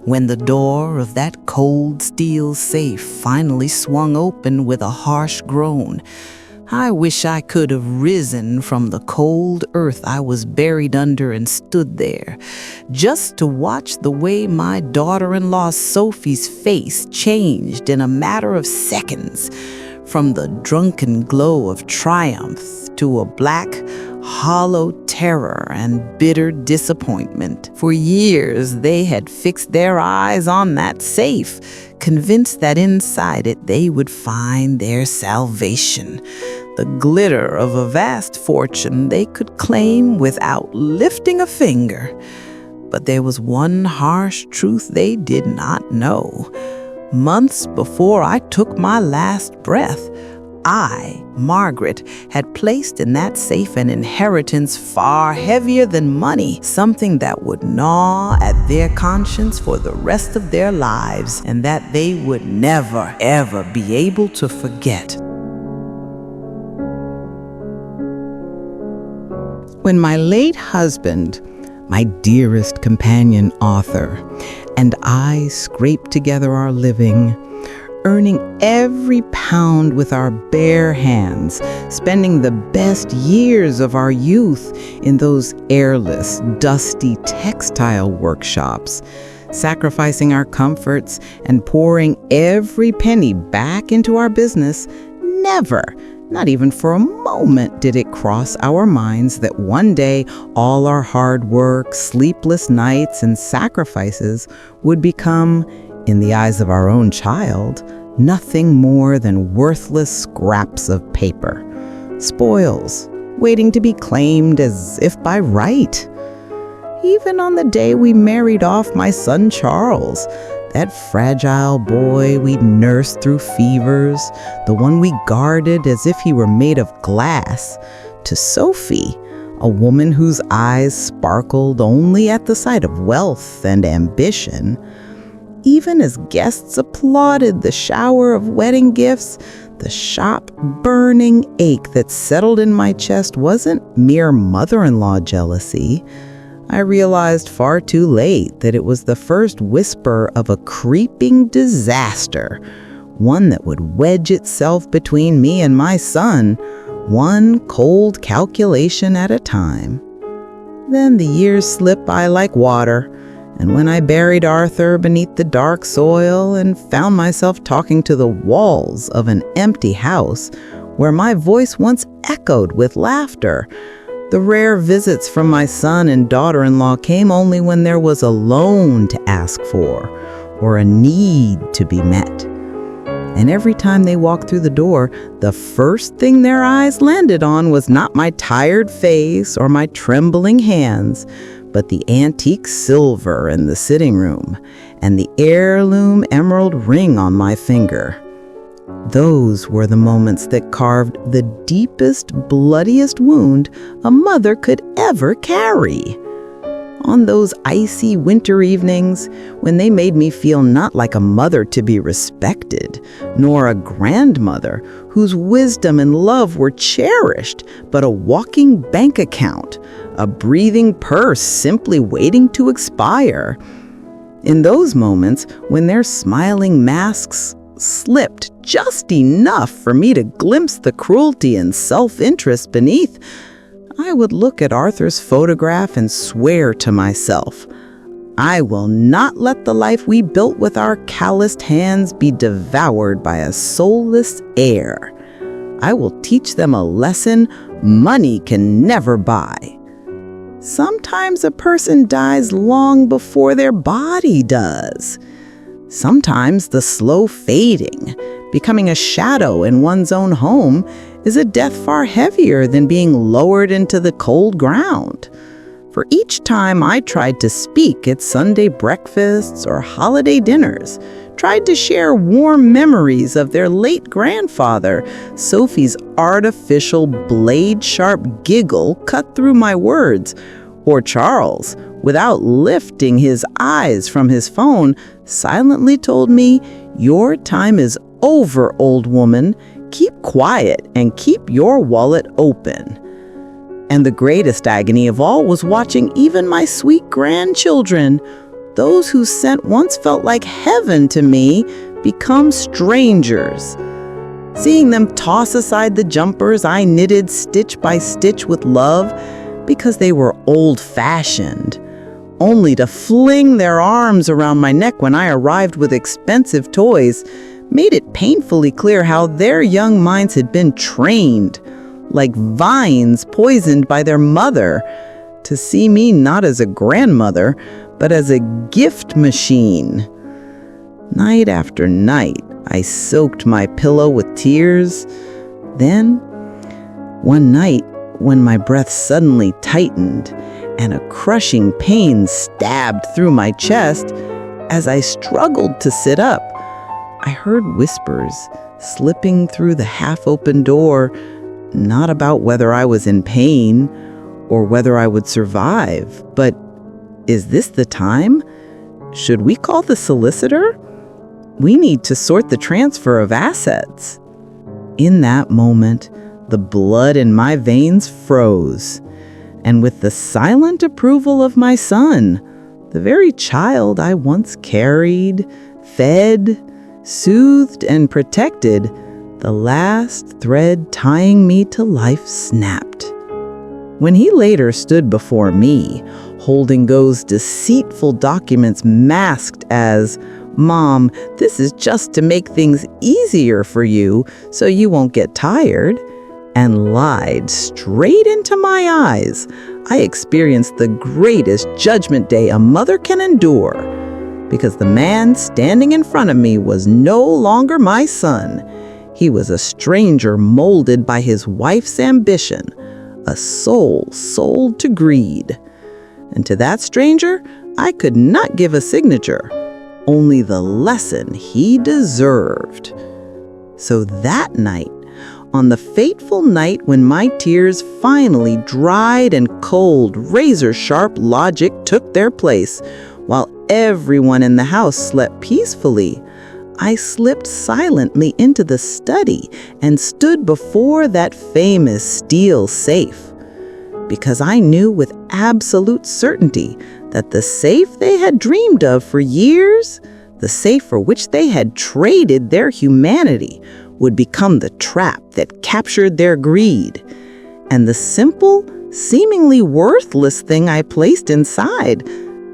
When the door of that cold steel safe finally swung open with a harsh groan, I wish I could have risen from the cold earth I was buried under and stood there, just to watch the way my daughter-in-law Sophie's face changed in a matter of seconds, from the drunken glow of triumph to a black, hollow terror and bitter disappointment. For years they had fixed their eyes on that safe, convinced that inside it they would find their salvation, the glitter of a vast fortune they could claim without lifting a finger. But there was one harsh truth they did not know. Months before I took my last breath, I, Margaret, had placed in that safe an inheritance far heavier than money, something that would gnaw at their conscience for the rest of their lives and that they would never, ever be able to forget. When my late husband, my dearest companion author, and I scraped together our living, earning every pound with our bare hands, spending the best years of our youth in those airless, dusty textile workshops, sacrificing our comforts and pouring every penny back into our business, never, not even for a moment, did it cross our minds that one day all our hard work, sleepless nights, and sacrifices would become, in the eyes of our own child, nothing more than worthless scraps of paper, spoils, waiting to be claimed as if by right. Even on the day we married off my son Charles, that fragile boy we nursed through fevers, the one we guarded as if he were made of glass, to Sophie, a woman whose eyes sparkled only at the sight of wealth and ambition. Even as guests applauded the shower of wedding gifts, the shop-burning ache that settled in my chest wasn't mere mother-in-law jealousy. I realized far too late that it was the first whisper of a creeping disaster, one that would wedge itself between me and my son, one cold calculation at a time. Then the years slipped by like water, and when I buried Arthur beneath the dark soil and found myself talking to the walls of an empty house where my voice once echoed with laughter, the rare visits from my son and daughter-in-law came only when there was a loan to ask for or a need to be met. And every time they walked through the door, the first thing their eyes landed on was not my tired face or my trembling hands, but the antique silver in the sitting room and the heirloom emerald ring on my finger. Those were the moments that carved the deepest, bloodiest wound a mother could ever carry. On those icy winter evenings, when they made me feel not like a mother to be respected, nor a grandmother whose wisdom and love were cherished, but a walking bank account, a breathing purse simply waiting to expire. In those moments, when their smiling masks slipped just enough for me to glimpse the cruelty and self-interest beneath, I would look at Arthur's photograph and swear to myself, I will not let the life we built with our calloused hands be devoured by a soulless heir. I will teach them a lesson money can never buy. Sometimes a person dies long before their body does. Sometimes the slow fading, becoming a shadow in one's own home, is a death far heavier than being lowered into the cold ground. For each time I tried to speak at Sunday breakfasts or holiday dinners, tried to share warm memories of their late grandfather, Sophie's artificial blade-sharp giggle cut through my words, or Charles, without lifting his eyes from his phone, silently told me, "Your time is over, old woman. Keep quiet and keep your wallet open." And the greatest agony of all was watching even my sweet grandchildren, those whose scent once felt like heaven to me become strangers. Seeing them toss aside the jumpers I knitted stitch by stitch with love because they were old-fashioned, only to fling their arms around my neck when I arrived with expensive toys, made it painfully clear how their young minds had been trained, like vines poisoned by their mother, to see me not as a grandmother, but as a gift machine. Night after night, I soaked my pillow with tears. Then, one night, when my breath suddenly tightened and a crushing pain stabbed through my chest, as I struggled to sit up, I heard whispers slipping through the half-open door, not about whether I was in pain or whether I would survive, but, is this the time? Should we call the solicitor? We need to sort the transfer of assets. In that moment, the blood in my veins froze, and with the silent approval of my son, the very child I once carried, fed, soothed, and protected, the last thread tying me to life snapped. When he later stood before me, holding those deceitful documents masked as, "Mom, this is just to make things easier for you so you won't get tired," and lied straight into my eyes, I experienced the greatest judgment day a mother can endure, because the man standing in front of me was no longer my son. He was a stranger molded by his wife's ambition, a soul sold to greed. And to that stranger, I could not give a signature, only the lesson he deserved. So that night, on the fateful night when my tears finally dried and cold, razor-sharp logic took their place, while everyone in the house slept peacefully, I slipped silently into the study and stood before that famous steel safe, because I knew with absolute certainty that the safe they had dreamed of for years, the safe for which they had traded their humanity, would become the trap that captured their greed. And the simple, seemingly worthless thing I placed inside,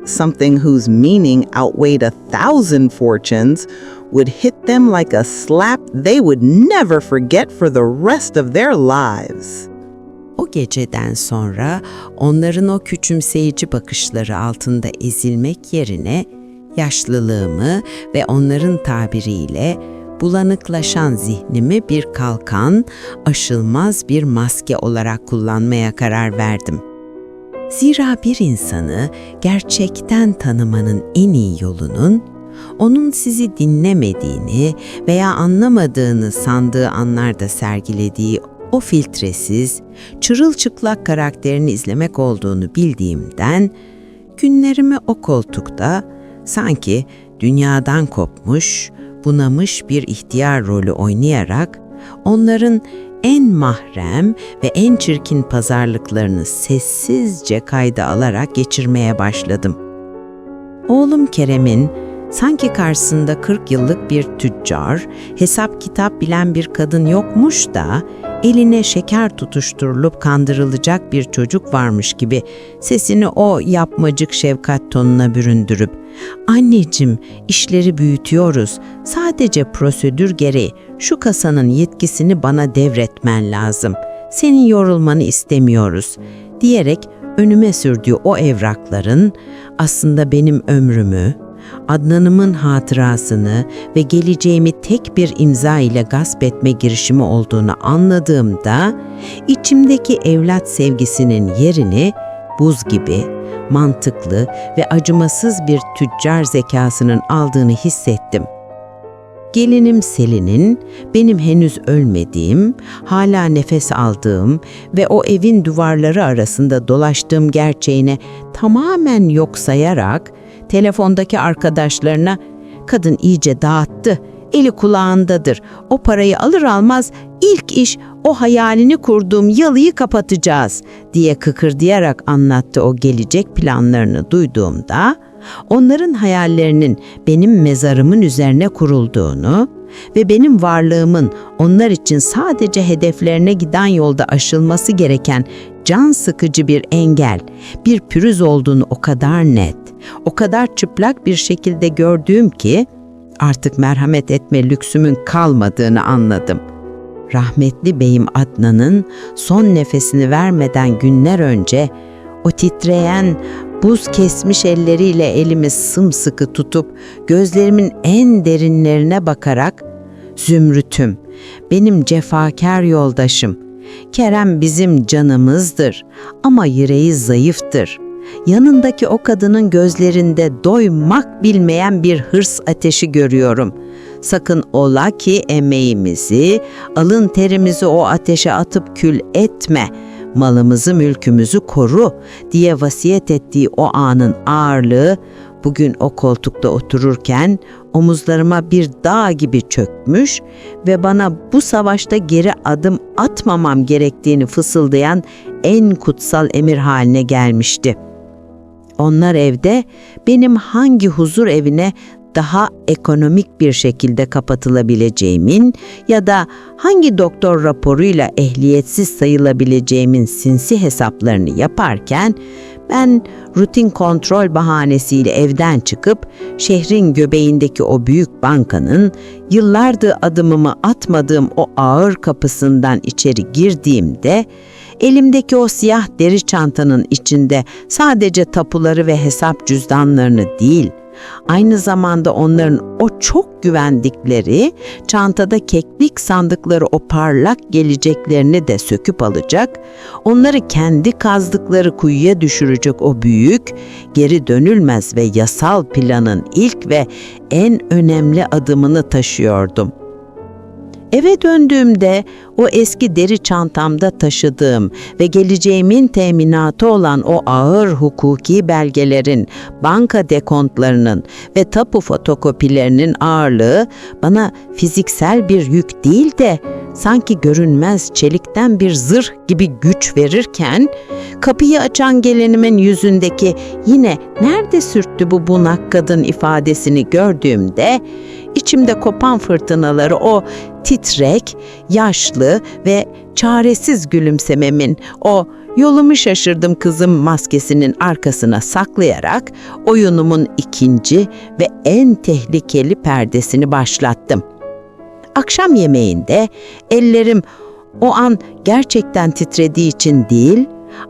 something whose meaning outweighed 1,000 fortunes, would hit them like a slap they would never forget for the rest of their lives. O geceden sonra onların o küçümseyici bakışları altında ezilmek yerine yaşlılığımı ve onların tabiriyle bulanıklaşan zihnimi bir kalkan, aşılmaz bir maske olarak kullanmaya karar verdim. Zira bir insanı gerçekten tanımanın en iyi yolunun, onun sizi dinlemediğini veya anlamadığını sandığı anlarda sergilediği o filtresiz, çırılçıplak karakterini izlemek olduğunu bildiğimden, günlerimi o koltukta sanki dünyadan kopmuş, bunamış bir ihtiyar rolü oynayarak onların en mahrem ve en çirkin pazarlıklarını sessizce kayda alarak geçirmeye başladım. Oğlum Kerem'in sanki karşısında 40 yıllık bir tüccar, hesap kitap bilen bir kadın yokmuş da eline şeker tutuşturulup kandırılacak bir çocuk varmış gibi sesini o yapmacık şefkat tonuna büründürüp "Anneciğim, işleri büyütüyoruz. Sadece prosedür gereği şu kasanın yetkisini bana devretmen lazım. Senin yorulmanı istemiyoruz." diyerek önüme sürdüğü o evrakların aslında benim ömrümü, Adnan'ımın hatırasını ve geleceğimi tek bir imza ile gasp etme girişimi olduğunu anladığımda içimdeki evlat sevgisinin yerini buz gibi, mantıklı ve acımasız bir tüccar zekasının aldığını hissettim. Gelinim Selin'in benim henüz ölmediğim, hala nefes aldığım ve o evin duvarları arasında dolaştığım gerçeğine tamamen yok sayarak telefondaki arkadaşlarına "Kadın iyice dağıttı, eli kulağındadır. O parayı alır almaz ilk iş o hayalini kurduğum yalıyı kapatacağız" diye kıkırdayarak anlattı o gelecek planlarını duyduğumda Onların hayallerinin benim mezarımın üzerine kurulduğunu ve benim varlığımın onlar için sadece hedeflerine giden yolda aşılması gereken can sıkıcı bir engel, bir pürüz olduğunu o kadar net, o kadar çıplak bir şekilde gördüğüm ki artık merhamet etme lüksümün kalmadığını anladım. Rahmetli beyim Adnan'ın son nefesini vermeden günler önce o titreyen, buz kesmiş elleriyle elimi sımsıkı tutup gözlerimin en derinlerine bakarak "Zümrüt'üm, benim cefakar yoldaşım, Kerem bizim canımızdır ama yüreği zayıftır. Yanındaki o kadının gözlerinde doymak bilmeyen bir hırs ateşi görüyorum. Sakın ola ki emeğimizi, alın terimizi o ateşe atıp kül etme. Malımızı, mülkümüzü koru" diye vasiyet ettiği o anın ağırlığı bugün o koltukta otururken omuzlarıma bir dağ gibi çökmüş ve bana bu savaşta geri adım atmamam gerektiğini fısıldayan en kutsal emir haline gelmişti. Onlar evde, benim hangi huzur evine daha ekonomik bir şekilde kapatılabileceğimin ya da hangi doktor raporuyla ehliyetsiz sayılabileceğimin sinsi hesaplarını yaparken ben rutin kontrol bahanesiyle evden çıkıp şehrin göbeğindeki o büyük bankanın yıllardır adımımı atmadığım o ağır kapısından içeri girdiğimde elimdeki o siyah deri çantanın içinde sadece tapuları ve hesap cüzdanlarını değil, aynı zamanda onların o çok güvendikleri çantada keklik sandıkları o parlak geleceklerini de söküp alacak, onları kendi kazdıkları kuyuya düşürecek o büyük, geri dönülmez ve yasal planın ilk ve en önemli adımını taşıyordum. Eve döndüğümde o eski deri çantamda taşıdığım ve geleceğimin teminatı olan o ağır hukuki belgelerin, banka dekontlarının ve tapu fotokopilerinin ağırlığı bana fiziksel bir yük değil de sanki görünmez çelikten bir zırh gibi güç verirken, kapıyı açan gelinimin yüzündeki yine "nerede sürttü bu bunak kadın" ifadesini gördüğümde İçimde kopan fırtınaları o titrek, yaşlı ve çaresiz gülümsememin, o "yolumu şaşırdım kızım" maskesinin arkasına saklayarak oyunumun ikinci ve en tehlikeli perdesini başlattım. Akşam yemeğinde ellerim o an gerçekten titrediği için değil,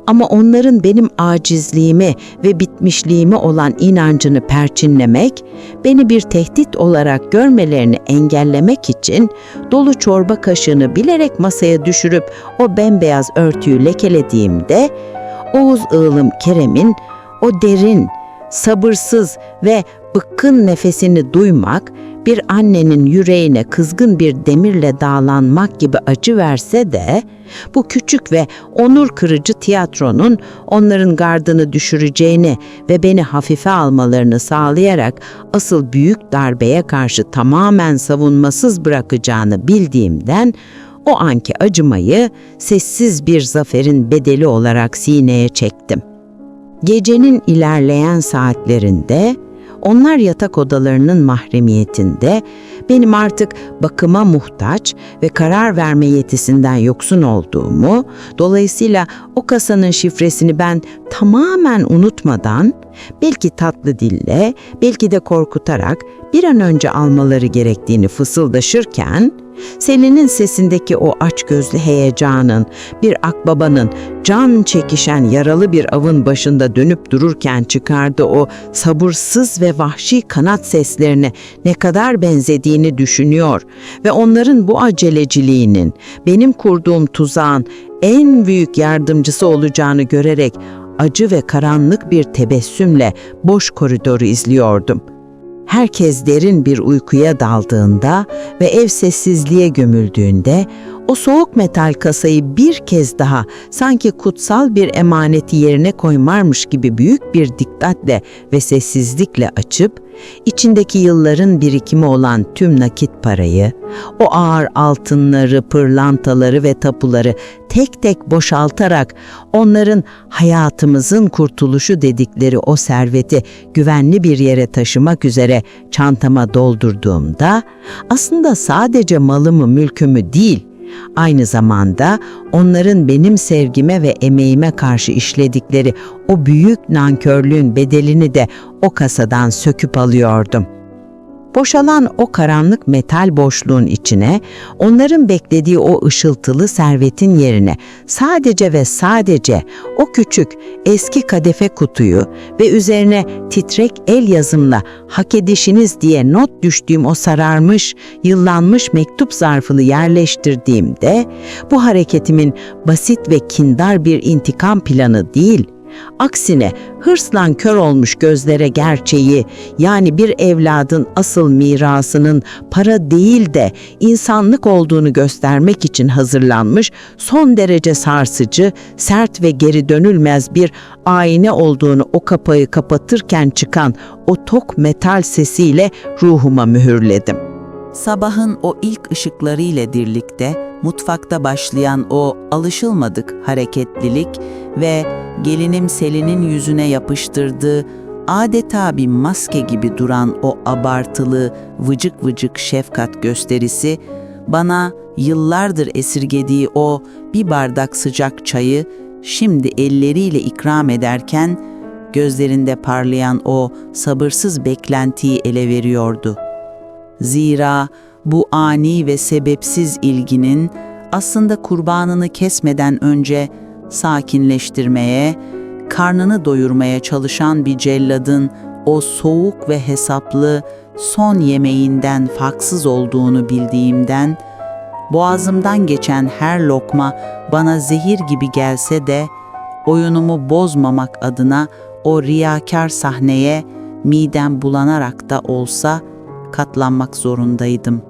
ama onların benim acizliğimi ve bitmişliğimi olan inancını perçinlemek, beni bir tehdit olarak görmelerini engellemek için dolu çorba kaşığını bilerek masaya düşürüp o bembeyaz örtüyü lekelediğimde, Oğuz Ağılım Kerem'in o derin, sabırsız ve bıkkın nefesini duymak, bir annenin yüreğine kızgın bir demirle dağlanmak gibi acı verse de, bu küçük ve onur kırıcı tiyatronun onların gardını düşüreceğini ve beni hafife almalarını sağlayarak asıl büyük darbeye karşı tamamen savunmasız bırakacağını bildiğimden, o anki acımayı sessiz bir zaferin bedeli olarak sineye çektim. Gecenin ilerleyen saatlerinde, onlar yatak odalarının mahremiyetinde, benim artık bakıma muhtaç ve karar verme yetisinden yoksun olduğumu, dolayısıyla o kasanın şifresini ben tamamen unutmadan, belki tatlı dille, belki de korkutarak bir an önce almaları gerektiğini fısıldaşırken, Selin'in sesindeki o açgözlü heyecanın, bir akbabanın can çekişen yaralı bir avın başında dönüp dururken çıkardığı o sabırsız ve vahşi kanat seslerine ne kadar benzediğini düşünüyor ve onların bu aceleciliğinin benim kurduğum tuzağın en büyük yardımcısı olacağını görerek acı ve karanlık bir tebessümle boş koridoru izliyordum. Herkes derin bir uykuya daldığında ve ev sessizliğe gömüldüğünde O soğuk metal kasayı bir kez daha sanki kutsal bir emaneti yerine koymarmış gibi büyük bir dikkatle ve sessizlikle açıp, içindeki yılların birikimi olan tüm nakit parayı, o ağır altınları, pırlantaları ve tapuları tek tek boşaltarak onların hayatımızın kurtuluşu dedikleri o serveti güvenli bir yere taşımak üzere çantama doldurduğumda, aslında sadece malımı, mülkümü değil, aynı zamanda onların benim sevgime ve emeğime karşı işledikleri o büyük nankörlüğün bedelini de o kasadan söküp alıyordum. Boşalan o karanlık metal boşluğun içine, onların beklediği o ışıltılı servetin yerine sadece ve sadece o küçük eski kadife kutuyu ve üzerine titrek el yazımla "hak edişiniz" diye not düştüğüm o sararmış, yıllanmış mektup zarfını yerleştirdiğimde, bu hareketimin basit ve kindar bir intikam planı değil, aksine hırsla kör olmuş gözlere gerçeği, yani bir evladın asıl mirasının para değil de insanlık olduğunu göstermek için hazırlanmış son derece sarsıcı, sert ve geri dönülmez bir ayna olduğunu o kapıyı kapatırken çıkan o tok metal sesiyle ruhuma mühürledim. Sabahın o ilk ışıklarıyla birlikte mutfakta başlayan o alışılmadık hareketlilik ve gelinim Selin'in yüzüne yapıştırdığı adeta bir maske gibi duran o abartılı, vıcık vıcık şefkat gösterisi, bana yıllardır esirgediği o bir bardak sıcak çayı şimdi elleriyle ikram ederken, gözlerinde parlayan o sabırsız beklentiyi ele veriyordu. Zira bu ani ve sebepsiz ilginin aslında kurbanını kesmeden önce sakinleştirmeye, karnını doyurmaya çalışan bir celladın o soğuk ve hesaplı son yemeğinden farksız olduğunu bildiğimden, boğazımdan geçen her lokma bana zehir gibi gelse de, oyunumu bozmamak adına o riyakar sahneye midem bulanarak da olsa katlanmak zorundaydım.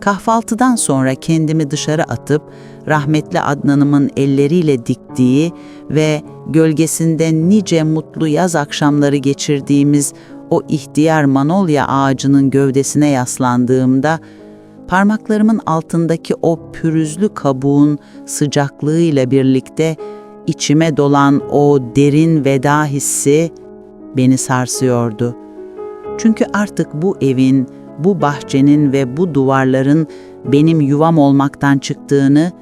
Kahvaltıdan sonra kendimi dışarı atıp rahmetli Adnan'ımın elleriyle diktiği ve gölgesinde nice mutlu yaz akşamları geçirdiğimiz o ihtiyar manolya ağacının gövdesine yaslandığımda, parmaklarımın altındaki o pürüzlü kabuğun sıcaklığıyla birlikte içime dolan o derin veda hissi beni sarsıyordu. Çünkü artık bu evin, bu bahçenin ve bu duvarların benim yuvam olmaktan çıktığını,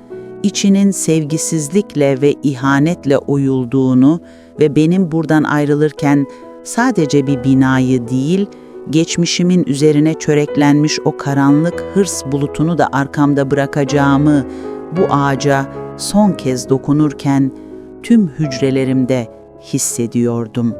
içinin sevgisizlikle ve ihanetle oyulduğunu ve benim buradan ayrılırken sadece bir binayı değil, geçmişimin üzerine çöreklenmiş o karanlık hırs bulutunu da arkamda bırakacağımı bu ağaca son kez dokunurken tüm hücrelerimde hissediyordum.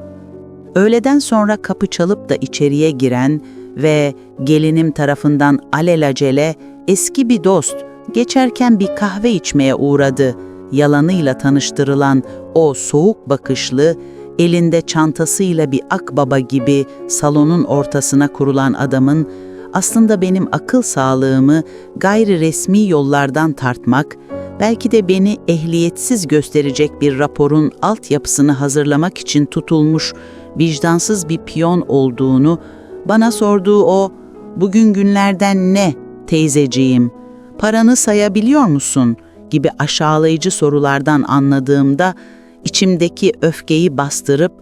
Öğleden sonra kapı çalıp da içeriye giren ve gelinim tarafından alelacele eski bir dost, geçerken bir kahve içmeye uğradı yalanıyla tanıştırılan o soğuk bakışlı, elinde çantasıyla bir akbaba gibi salonun ortasına kurulan adamın aslında benim akıl sağlığımı gayri resmi yollardan tartmak, belki de beni ehliyetsiz gösterecek bir raporun altyapısını hazırlamak için tutulmuş vicdansız bir piyon olduğunu, bana sorduğu o "bugün günlerden ne teyzeciğim, paranı sayabiliyor musun?" gibi aşağılayıcı sorulardan anladığımda, içimdeki öfkeyi bastırıp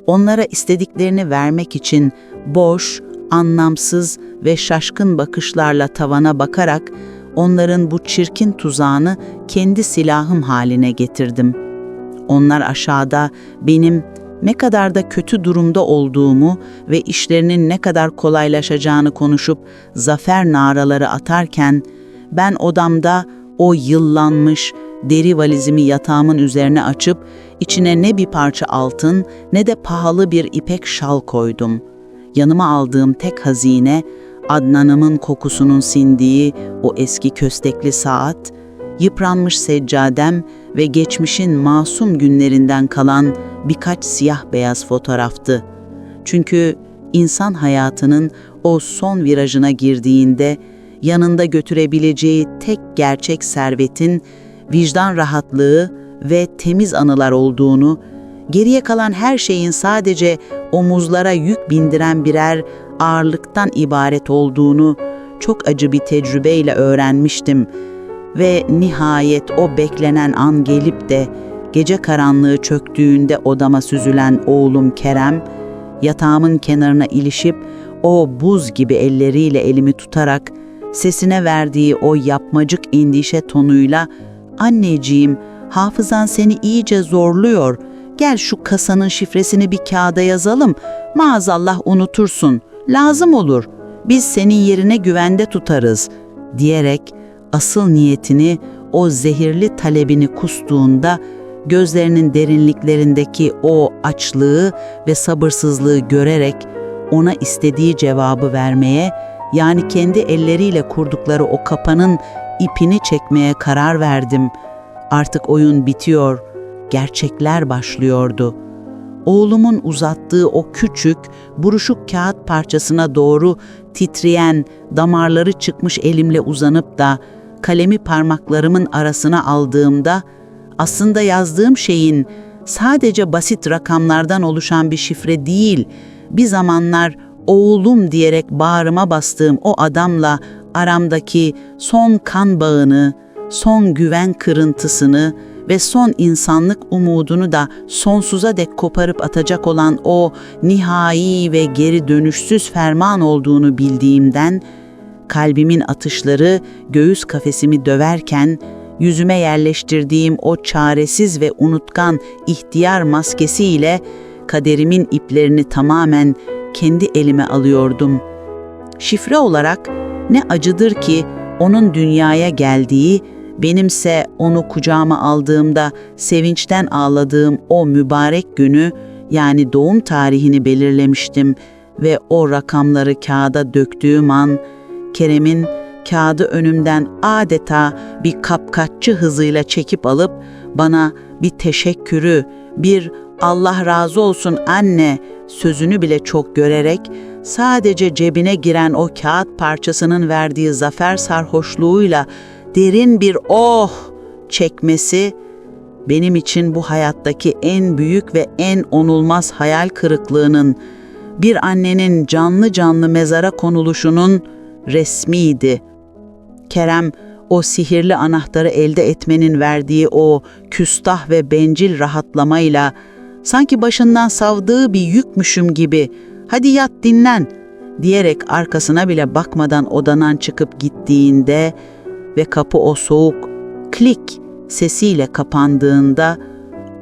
onlara istediklerini vermek için boş, anlamsız ve şaşkın bakışlarla tavana bakarak onların bu çirkin tuzağını kendi silahım haline getirdim. Onlar aşağıda benim ne kadar da kötü durumda olduğumu ve işlerinin ne kadar kolaylaşacağını konuşup zafer naraları atarken, ben odamda o yıllanmış deri valizimi yatağımın üzerine açıp içine ne bir parça altın ne de pahalı bir ipek şal koydum. Yanıma aldığım tek hazine, Adnan'ımın kokusunun sindiği o eski köstekli saat, yıpranmış seccadem ve geçmişin masum günlerinden kalan birkaç siyah beyaz fotoğraftı. Çünkü insan hayatının o son virajına girdiğinde yanında götürebileceği tek gerçek servetin vicdan rahatlığı ve temiz anılar olduğunu, geriye kalan her şeyin sadece omuzlara yük bindiren birer ağırlıktan ibaret olduğunu çok acı bir tecrübeyle öğrenmiştim ve nihayet o beklenen an gelip de gece karanlığı çöktüğünde odama süzülen oğlum Kerem, yatağımın kenarına ilişip o buz gibi elleriyle elimi tutarak sesine verdiği o yapmacık endişe tonuyla "Anneciğim, hafızan seni iyice zorluyor. Gel şu kasanın şifresini bir kağıda yazalım. Maazallah unutursun. Lazım olur. Biz senin yerine güvende tutarız." diyerek asıl niyetini, o zehirli talebini kustuğunda gözlerinin derinliklerindeki o açlığı ve sabırsızlığı görerek ona istediği cevabı vermeye, yani kendi elleriyle kurdukları o kapanın ipini çekmeye karar verdim. Artık oyun bitiyor, gerçekler başlıyordu. Oğlumun uzattığı o küçük, buruşuk kağıt parçasına doğru titreyen, damarları çıkmış elimle uzanıp da kalemi parmaklarımın arasına aldığımda, aslında yazdığım şeyin sadece basit rakamlardan oluşan bir şifre değil, bir zamanlar oğlum diyerek bağrıma bastığım o adamla aramdaki son kan bağını, son güven kırıntısını ve son insanlık umudunu da sonsuza dek koparıp atacak olan o nihai ve geri dönüşsüz ferman olduğunu bildiğimden, kalbimin atışları göğüs kafesimi döverken, yüzüme yerleştirdiğim o çaresiz ve unutkan ihtiyar maskesiyle kaderimin iplerini tamamen kendi elime alıyordum. Şifre olarak ne acıdır ki onun dünyaya geldiği, benimse onu kucağıma aldığımda sevinçten ağladığım o mübarek günü, yani doğum tarihini belirlemiştim ve o rakamları kağıda döktüğüm an, Kerem'in kağıdı önümden adeta bir kapkaççı hızıyla çekip alıp bana bir teşekkürü, bir "Allah razı olsun anne" sözünü bile çok görerek, sadece cebine giren o kağıt parçasının verdiği zafer sarhoşluğuyla derin bir "oh" çekmesi, benim için bu hayattaki en büyük ve en onulmaz hayal kırıklığının, bir annenin canlı canlı mezara konuluşunun resmiydi. Kerem, o sihirli anahtarı elde etmenin verdiği o küstah ve bencil rahatlamayla, sanki başından savdığı bir yükmüşüm gibi "hadi yat dinlen" diyerek arkasına bile bakmadan odadan çıkıp gittiğinde ve kapı o soğuk klik sesiyle kapandığında,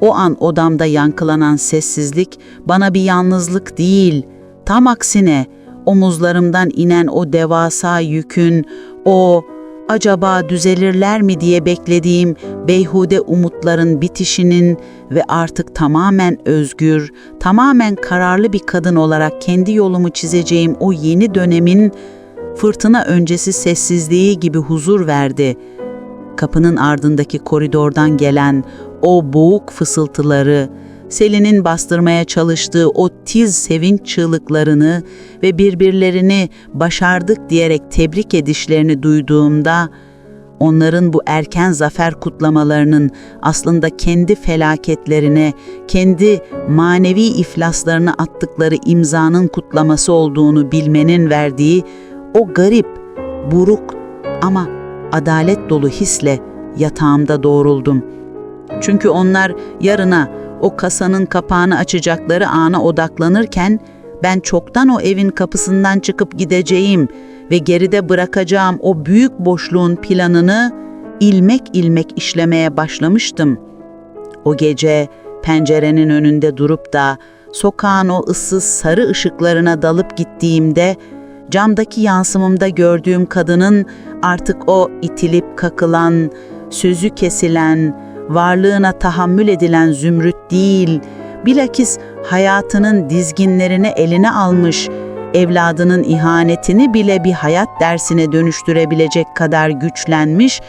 o an odamda yankılanan sessizlik bana bir yalnızlık değil, tam aksine omuzlarımdan inen o devasa yükün, o acaba düzelirler mi diye beklediğim beyhude umutların bitişinin ve artık tamamen özgür, tamamen kararlı bir kadın olarak kendi yolumu çizeceğim o yeni dönemin fırtına öncesi sessizliği gibi huzur verdi. Kapının ardındaki koridordan gelen o boğuk fısıltıları, Selin'in bastırmaya çalıştığı o tiz sevinç çığlıklarını ve birbirlerini "başardık" diyerek tebrik edişlerini duyduğumda, onların bu erken zafer kutlamalarının aslında kendi felaketlerine, kendi manevi iflaslarına attıkları imzanın kutlaması olduğunu bilmenin verdiği o garip, buruk ama adalet dolu hisle yatağımda doğruldum. Çünkü onlar yarına, o kasanın kapağını açacakları ana odaklanırken, ben çoktan o evin kapısından çıkıp gideceğim ve geride bırakacağım o büyük boşluğun planını ilmek ilmek işlemeye başlamıştım. O gece pencerenin önünde durup da sokağın o ıssız sarı ışıklarına dalıp gittiğimde, camdaki yansımımda gördüğüm kadının artık o itilip kakılan, sözü kesilen, varlığına tahammül edilen Zümrüt değil, bilakis hayatının dizginlerini eline almış, evladının ihanetini bile bir hayat dersine dönüştürebilecek kadar güçlenmiş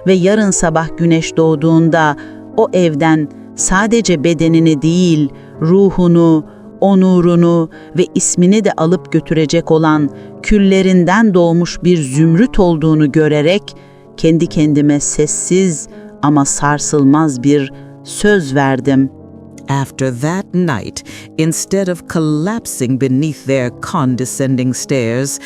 ve yarın sabah güneş doğduğunda o evden sadece bedenini değil, ruhunu, onurunu ve ismini de alıp götürecek olan küllerinden doğmuş bir zümrüt olduğunu görerek kendi kendime sessiz ama sarsılmaz bir söz verdim. After that night, instead of collapsing beneath their condescending stares,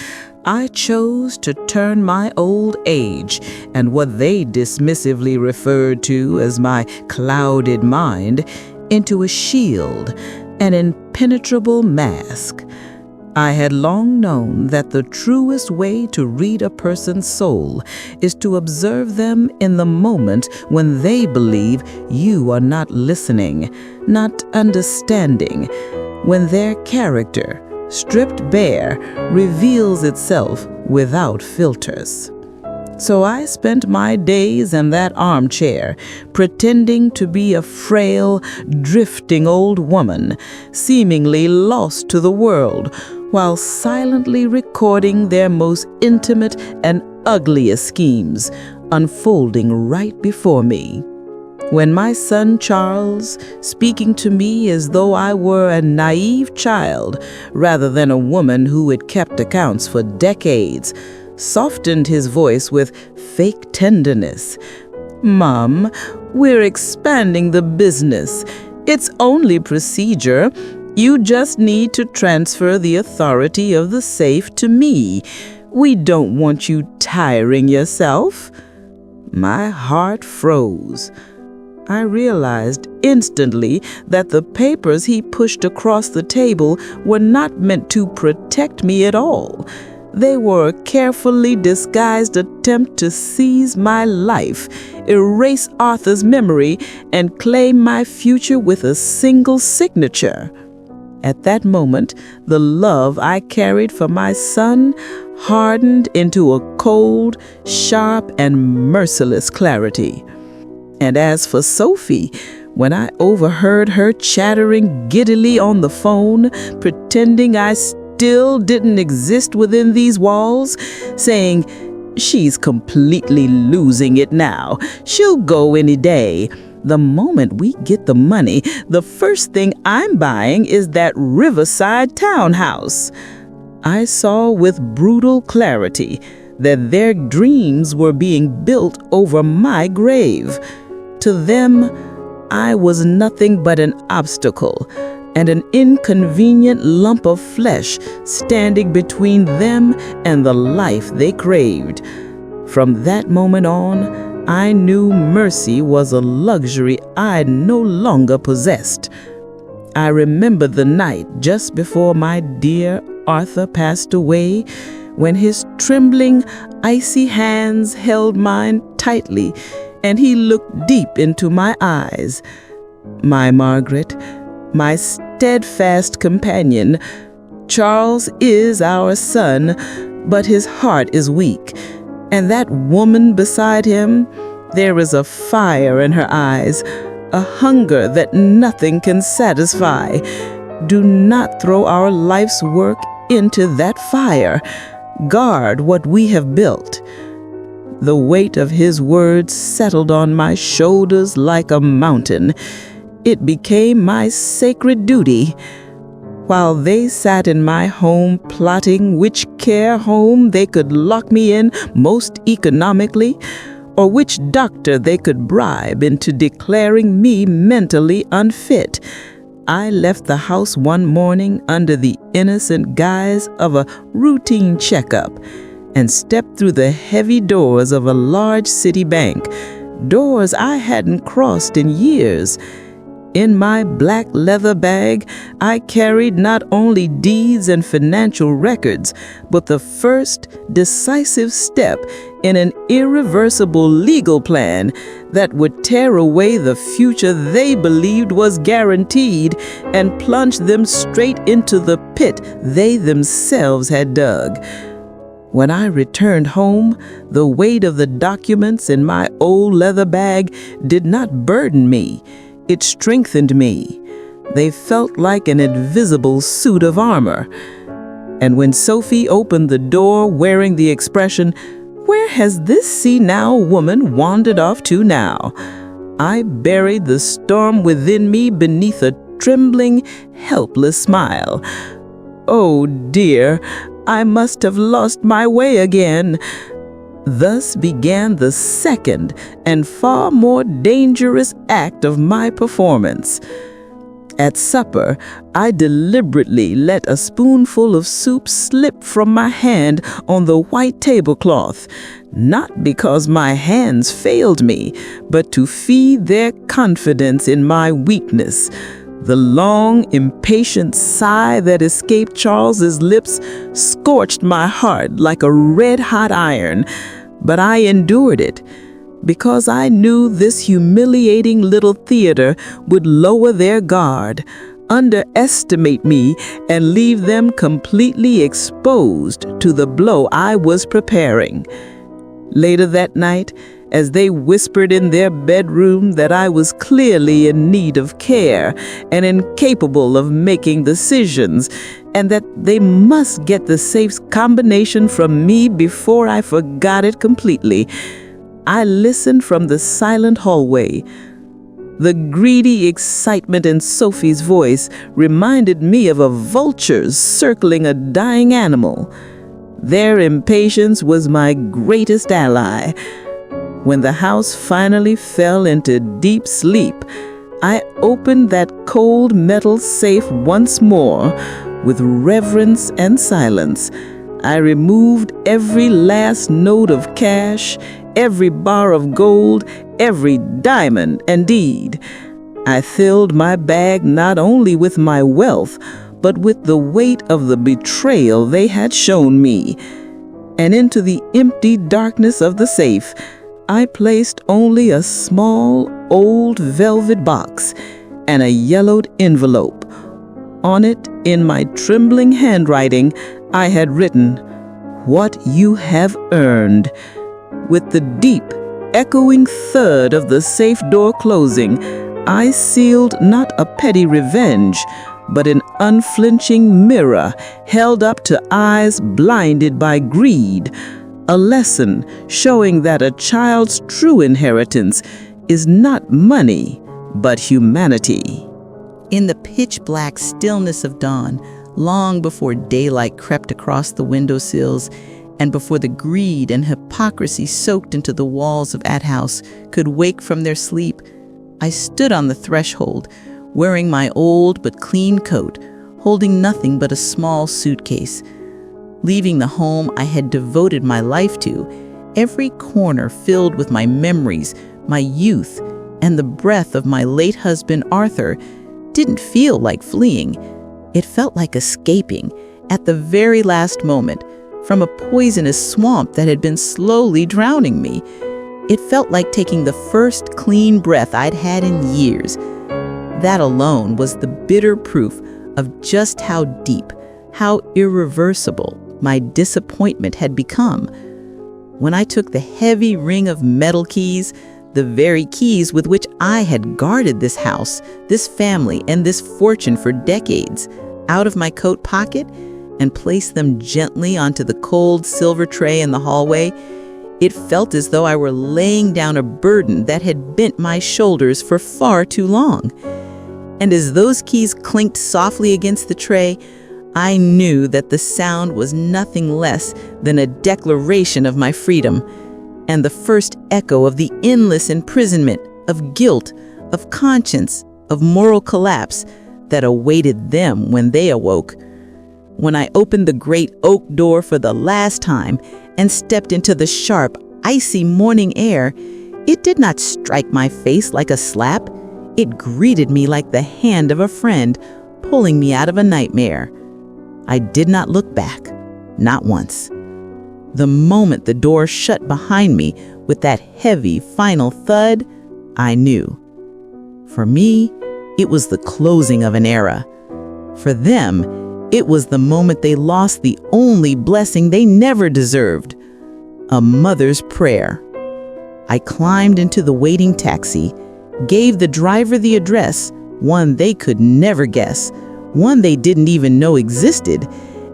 I chose to turn my old age and what they dismissively referred to as my clouded mind into a shield, an impenetrable mask. I had long known that the truest way to read a person's soul is to observe them in the moment when they believe you are not listening, not understanding, when their character, stripped bare, reveals itself without filters. So I spent my days in that armchair, pretending to be a frail, drifting old woman, seemingly lost to the world, while silently recording their most intimate and ugliest schemes, unfolding right before me. When my son Charles, speaking to me as though I were a naive child rather than a woman who had kept accounts for decades, softened his voice with fake tenderness. "Mom, we're expanding the business. It's only procedure. You just need to transfer the authority of the safe to me. We don't want you tiring yourself." My heart froze. I realized instantly that the papers he pushed across the table were not meant to protect me at all. They were a carefully disguised attempt to seize my life, erase Arthur's memory, and claim my future with a single signature. At that moment, the love I carried for my son hardened into a cold, sharp, and merciless clarity. And as for Sophie, when I overheard her chattering giddily on the phone, pretending I still didn't exist within these walls, saying, "She's completely losing it now. She'll go any day. The moment we get the money, the first thing I'm buying is that riverside townhouse." I saw with brutal clarity that their dreams were being built over my grave. To them, I was nothing but an obstacle and an inconvenient lump of flesh standing between them and the life they craved. From that moment on, I knew mercy was a luxury I no longer possessed. I remember the night just before my dear Arthur passed away, when his trembling, icy hands held mine tightly, and he looked deep into my eyes. "My Margaret, my steadfast companion, Charles is our son, but his heart is weak. And that woman beside him, there is a fire in her eyes, a hunger that nothing can satisfy. Do not throw our life's work into that fire. Guard what we have built." The weight of his words settled on my shoulders like a mountain. It became my sacred duty. While they sat in my home plotting which care home they could lock me in most economically, or which doctor they could bribe into declaring me mentally unfit, I left the house one morning under the innocent guise of a routine checkup and stepped through the heavy doors of a large city bank, doors I hadn't crossed in years. In my black leather bag, I carried not only deeds and financial records, but the first decisive step in an irreversible legal plan that would tear away the future they believed was guaranteed and plunge them straight into the pit they themselves had dug. When I returned home, the weight of the documents in my old leather bag did not burden me. It strengthened me. They felt like an invisible suit of armor. And when Sophie opened the door wearing the expression, "Where has this see-now woman wandered off to now?" I buried the storm within me beneath a trembling, helpless smile. "Oh dear, I must have lost my way again." Thus began the second and far more dangerous act of my performance. At supper, I deliberately let a spoonful of soup slip from my hand on the white tablecloth, not because my hands failed me, but to feed their confidence in my weakness. The long, impatient sigh that escaped Charles's lips scorched my heart like a red-hot iron, but I endured it, because I knew this humiliating little theater would lower their guard, underestimate me, and leave them completely exposed to the blow I was preparing. Later that night, as they whispered in their bedroom that I was clearly in need of care and incapable of making decisions, and that they must get the safe combination from me before I forgot it completely, I listened from the silent hallway. The greedy excitement in Sophie's voice reminded me of a vulture circling a dying animal. Their impatience was my greatest ally. When the house finally fell into deep sleep, I opened that cold metal safe once more with reverence and silence. I removed every last note of cash, every bar of gold, every diamond, indeed. I filled my bag not only with my wealth, but with the weight of the betrayal they had shown me. And into the empty darkness of the safe, I placed only a small, old velvet box and a yellowed envelope. On it, in my trembling handwriting, I had written, "What you have earned." With the deep, echoing thud of the safe door closing, I sealed not a petty revenge, but an unflinching mirror held up to eyes blinded by greed, a lesson showing that a child's true inheritance is not money, but humanity. In the pitch-black stillness of dawn, long before daylight crept across the windowsills, and before the greed and hypocrisy soaked into the walls of that house could wake from their sleep, I stood on the threshold, wearing my old but clean coat, holding nothing but a small suitcase. Leaving the home I had devoted my life to, every corner filled with my memories, my youth, and the breath of my late husband Arthur, didn't feel like fleeing. It felt like escaping, at the very last moment, from a poisonous swamp that had been slowly drowning me. It felt like taking the first clean breath I'd had in years. That alone was the bitter proof of just how deep, how irreversible my disappointment had become. When I took the heavy ring of metal keys, the very keys with which I had guarded this house, this family, and this fortune for decades, out of my coat pocket and placed them gently onto the cold silver tray in the hallway, it felt as though I were laying down a burden that had bent my shoulders for far too long. And as those keys clinked softly against the tray, I knew that the sound was nothing less than a declaration of my freedom, and the first echo of the endless imprisonment, of guilt, of conscience, of moral collapse that awaited them when they awoke. When I opened the great oak door for the last time and stepped into the sharp, icy morning air, it did not strike my face like a slap. It greeted me like the hand of a friend pulling me out of a nightmare. I did not look back, not once. The moment the door shut behind me with that heavy final thud, I knew. For me, it was the closing of an era. For them, it was the moment they lost the only blessing they never deserved, a mother's prayer. I climbed into the waiting taxi, gave the driver the address, one they could never guess, one they didn't even know existed,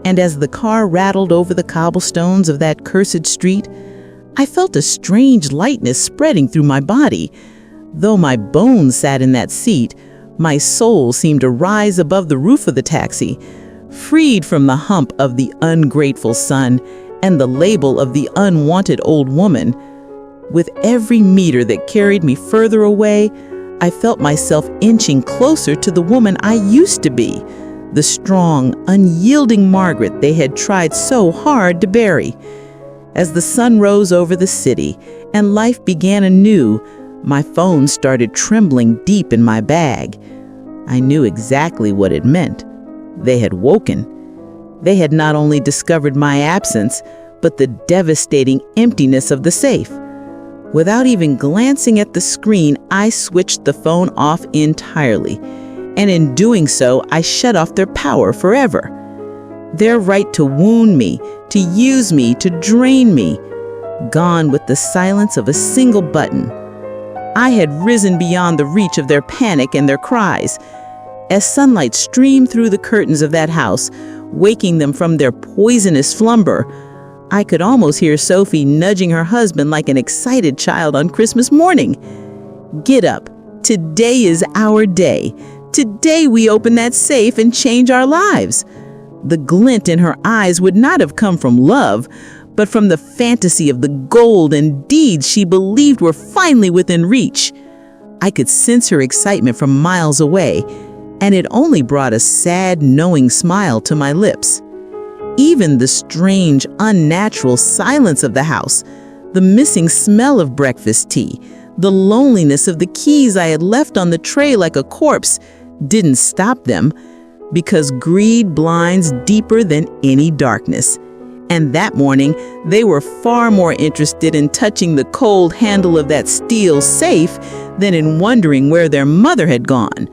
and as the car rattled over the cobblestones of that cursed street, I felt a strange lightness spreading through my body. Though my bones sat in that seat, My soul seemed to rise above the roof of the taxi, freed from the hump of the ungrateful son and the label of the unwanted old woman. With every meter that carried me further away, I felt myself inching closer to the woman I used to be, the strong, unyielding Margaret they had tried so hard to bury. As the sun rose over the city and life began anew, my phone started trembling deep in my bag. I knew exactly what it meant. They had woken. They had not only discovered my absence, but the devastating emptiness of the safe. Without even glancing at the screen, I switched the phone off entirely, and in doing so, I shut off their power forever. Their right to wound me, to use me, to drain me, gone with the silence of a single button. I had risen beyond the reach of their panic and their cries. As sunlight streamed through the curtains of that house, waking them from their poisonous slumber, I could almost hear Sophie nudging her husband like an excited child on Christmas morning. "Get up. Today is our day. Today we open that safe and change our lives." The glint in her eyes would not have come from love, but from the fantasy of the gold and deeds she believed were finally within reach. I could sense her excitement from miles away, and it only brought a sad, knowing smile to my lips. Even the strange, unnatural silence of the house, the missing smell of breakfast tea, the loneliness of the keys I had left on the tray like a corpse, didn't stop them, because greed blinds deeper than any darkness. And that morning, they were far more interested in touching the cold handle of that steel safe than in wondering where their mother had gone.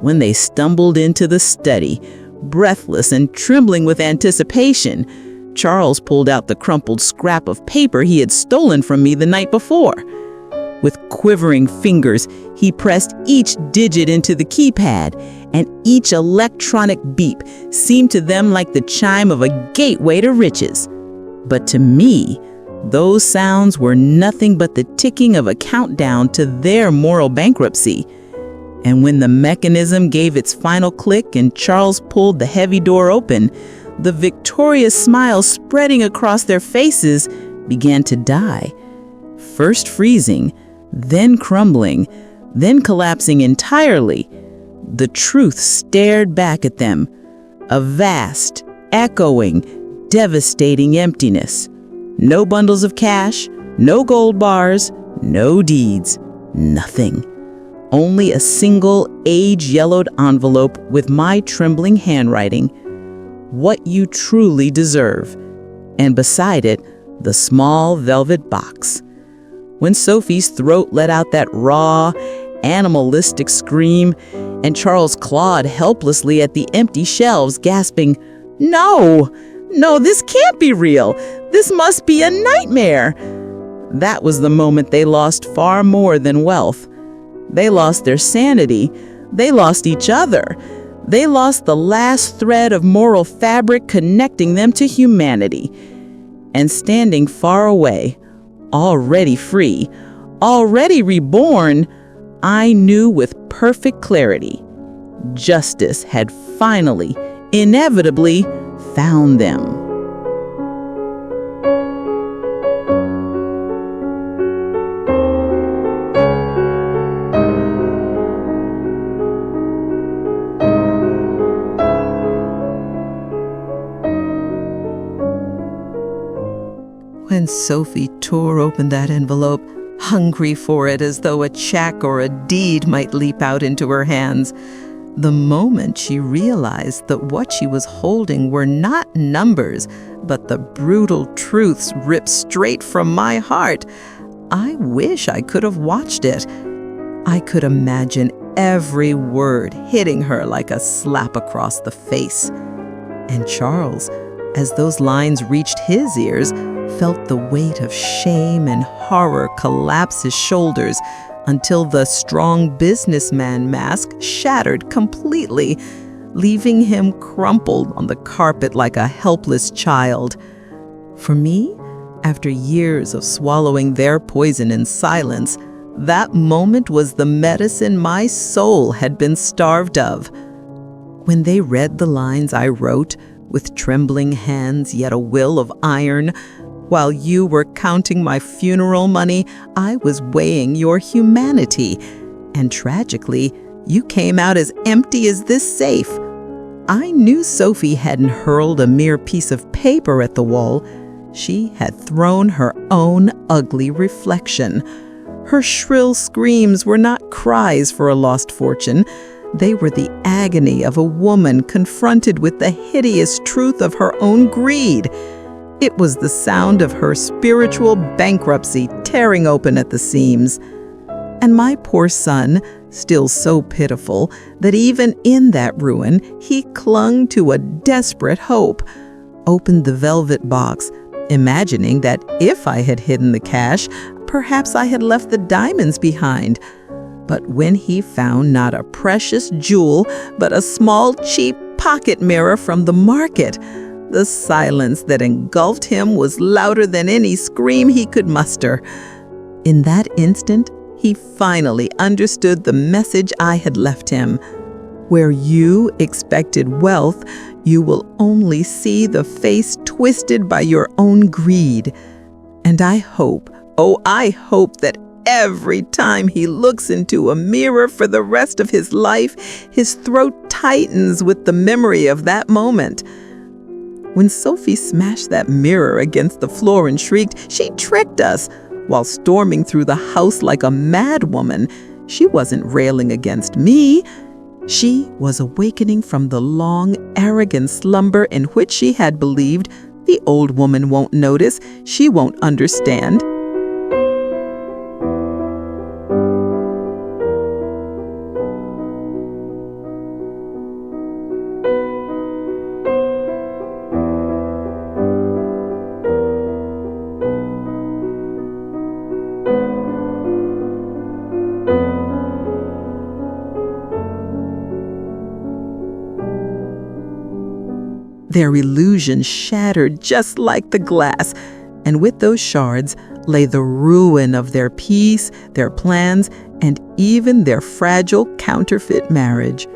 When they stumbled into the study, breathless and trembling with anticipation, Charles pulled out the crumpled scrap of paper he had stolen from me the night before. With quivering fingers, he pressed each digit into the keypad, and each electronic beep seemed to them like the chime of a gateway to riches. But to me, those sounds were nothing but the ticking of a countdown to their moral bankruptcy. And when the mechanism gave its final click and Charles pulled the heavy door open, the victorious smile spreading across their faces began to die. First freezing, then crumbling, then collapsing entirely. The truth stared back at them, a vast, echoing, devastating emptiness. No bundles of cash, no gold bars, no deeds, nothing. Only a single age-yellowed envelope with my trembling handwriting, "What you truly deserve," and beside it, the small velvet box. When Sophie's throat let out that raw, animalistic scream, and Charles clawed helplessly at the empty shelves, gasping, "No, no, this can't be real. This must be a nightmare." That was the moment they lost far more than wealth. They lost their sanity. They lost each other. They lost the last thread of moral fabric connecting them to humanity. And standing far away, already free, already reborn, I knew with perfect clarity, justice had finally, inevitably, found them. When Sophie tore open that envelope, hungry for it as though a check or a deed might leap out into her hands, the moment she realized that what she was holding were not numbers, but the brutal truths ripped straight from my heart, I wish I could have watched it. I could imagine every word hitting her like a slap across the face. And Charles, as those lines reached his ears, felt the weight of shame and horror collapse his shoulders until the strong businessman mask shattered completely, leaving him crumpled on the carpet like a helpless child. For me, after years of swallowing their poison in silence, That moment was the medicine my soul had been starved of. When they read the lines I wrote, with trembling hands yet a will of iron, while you were counting my funeral money, I was weighing your humanity. And tragically, you came out as empty as this safe. I knew Sophie hadn't hurled a mere piece of paper at the wall. She had thrown her own ugly reflection. Her shrill screams were not cries for a lost fortune. They were the agony of a woman confronted with the hideous truth of her own greed. It was the sound of her spiritual bankruptcy tearing open at the seams. And my poor son, still so pitiful that even in that ruin he clung to a desperate hope, opened the velvet box, imagining that if I had hidden the cash, perhaps I had left the diamonds behind. But when he found not a precious jewel, but a small, cheap pocket mirror from the market, the silence that engulfed him was louder than any scream he could muster. In that instant, he finally understood the message I had left him. Where you expected wealth, you will only see the face twisted by your own greed. And I hope, I hope that every time he looks into a mirror for the rest of his life, his throat tightens with the memory of that moment. When Sophie smashed that mirror against the floor and shrieked, she tricked us. While storming through the house like a madwoman, she wasn't railing against me. She was awakening from the long, arrogant slumber in which she had believed, the old woman won't notice, she won't understand. Their illusion shattered just like the glass, and with those shards lay the ruin of their peace, their plans, and even their fragile counterfeit marriage.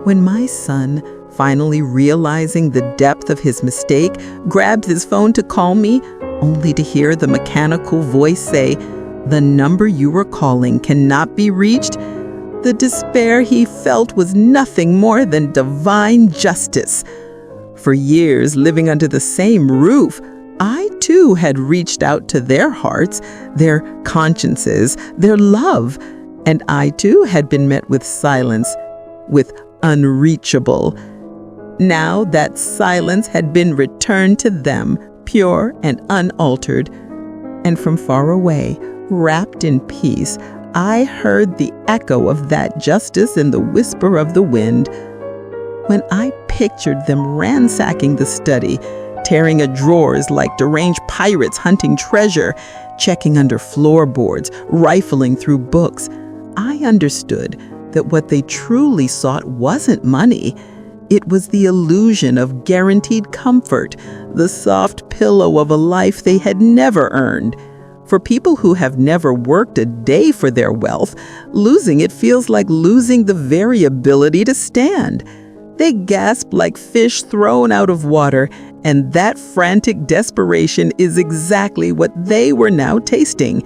When my son, finally realizing the depth of his mistake, grabbed his phone to call me, only to hear the mechanical voice say, "The number you were calling cannot be reached," the despair he felt was nothing more than divine justice. For years, living under the same roof, I too had reached out to their hearts, their consciences, their love, and I too had been met with silence, with unreachable. Now that silence had been returned to them, pure and unaltered, and from far away, wrapped in peace, I heard the echo of that justice in the whisper of the wind. When I pictured them ransacking the study, tearing at drawers like deranged pirates hunting treasure, checking under floorboards, rifling through books, I understood that what they truly sought wasn't money. It was the illusion of guaranteed comfort, the soft pillow of a life they had never earned. For people who have never worked a day for their wealth, losing it feels like losing the very ability to stand. They gasp like fish thrown out of water, and that frantic desperation is exactly what they were now tasting.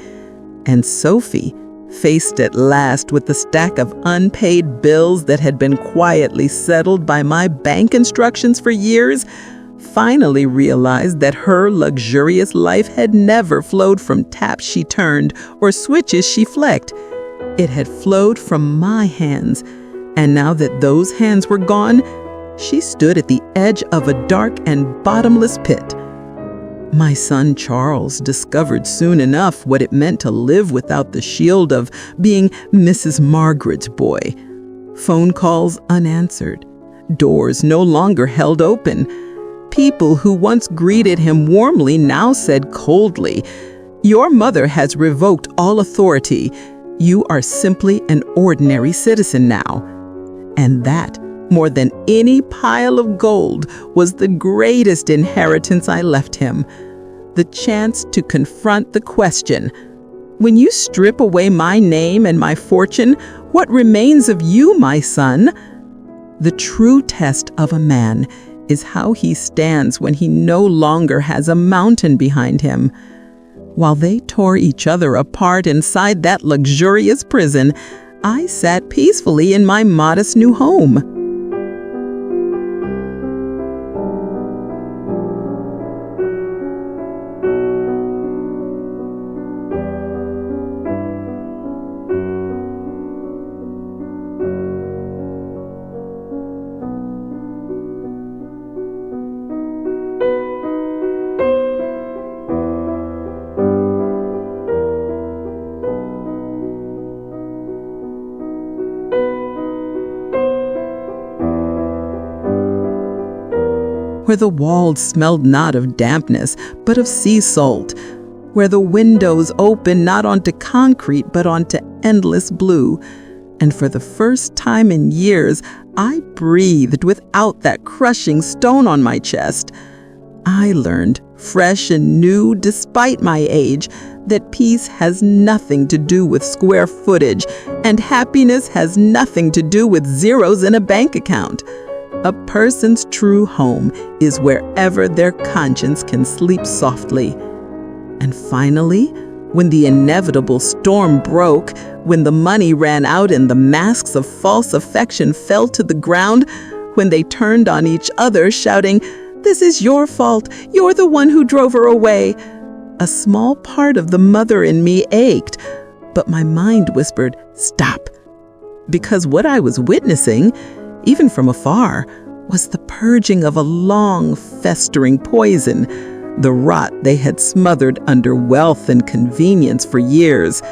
And Sophie, faced at last with the stack of unpaid bills that had been quietly settled by my bank instructions for years, finally realized that her luxurious life had never flowed from taps she turned or switches she flicked. It had flowed from my hands. And now that those hands were gone, she stood at the edge of a dark and bottomless pit. My son Charles discovered soon enough what it meant to live without the shield of being Mrs. Margaret's boy. Phone calls unanswered, doors no longer held open. People who once greeted him warmly now said coldly, "Your mother has revoked all authority. You are simply an ordinary citizen now." And that, more than any pile of gold, was the greatest inheritance I left him. The chance to confront the question, When you strip away my name and my fortune, what remains of you, my son? The true test of a man is how he stands when he no longer has a mountain behind him. While they tore each other apart inside that luxurious prison, I sat peacefully in my modest new home. Where the walls smelled not of dampness, but of sea salt, where the windows opened not onto concrete, but onto endless blue. And for the first time in years, I breathed without that crushing stone on my chest. I learned, fresh and new despite my age, that peace has nothing to do with square footage, and happiness has nothing to do with zeros in a bank account. A person's true home is wherever their conscience can sleep softly. And finally, when the inevitable storm broke, when the money ran out and the masks of false affection fell to the ground, when they turned on each other shouting, "This is your fault, you're the one who drove her away," a small part of the mother in me ached, but my mind whispered, "Stop," because what I was witnessing, even from afar, was the purging of a long, festering poison, the rot they had smothered under wealth and convenience for years.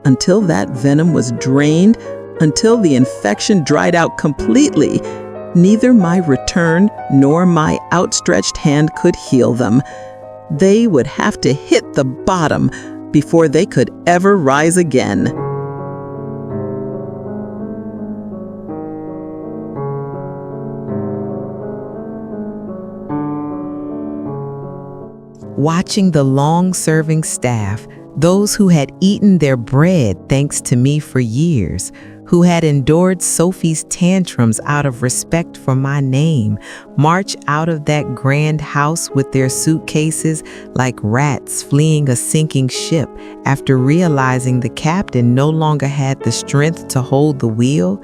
Until that venom was drained, until the infection dried out completely, neither my return nor my outstretched hand could heal them. They would have to hit the bottom before they could ever rise again. Watching the long-serving staff, those who had eaten their bread thanks to me for years, who had endured Sophie's tantrums out of respect for my name, march out of that grand house with their suitcases like rats fleeing a sinking ship after realizing the captain no longer had the strength to hold the wheel.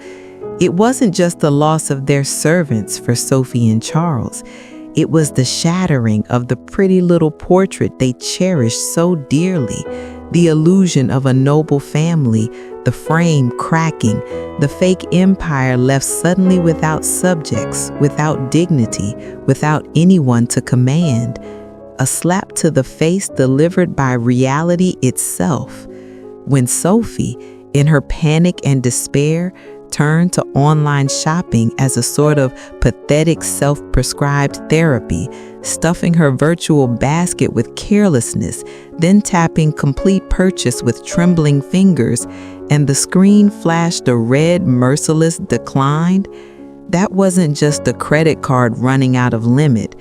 It wasn't just the loss of their servants for Sophie and Charles. It was the shattering of the pretty little portrait they cherished so dearly, the illusion of a noble family, the frame cracking, the fake empire left suddenly without subjects, without dignity, without anyone to command. A slap to the face delivered by reality itself. When Sophie, in her panic and despair, turned to online shopping as a sort of pathetic self-prescribed therapy, stuffing her virtual basket with carelessness, then tapping complete purchase with trembling fingers, and the screen flashed a red, merciless decline, that wasn't just a credit card running out of limit.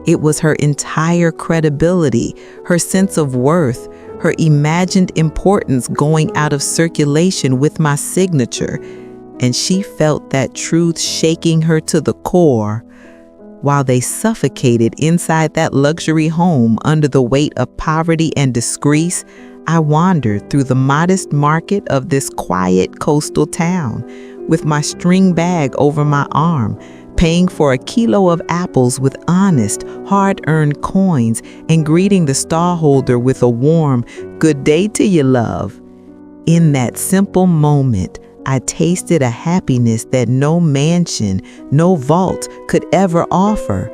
It was her entire credibility, her sense of worth, her imagined importance going out of circulation with my signature. And she felt that truth shaking her to the core. While they suffocated inside that luxury home under the weight of poverty and disgrace, I wandered through the modest market of this quiet coastal town, with my string bag over my arm, paying for a kilo of apples with honest, hard-earned coins, and greeting the stallholder with a warm, "Good day to you, love." In that simple moment, I tasted a happiness that no mansion, no vault could ever offer,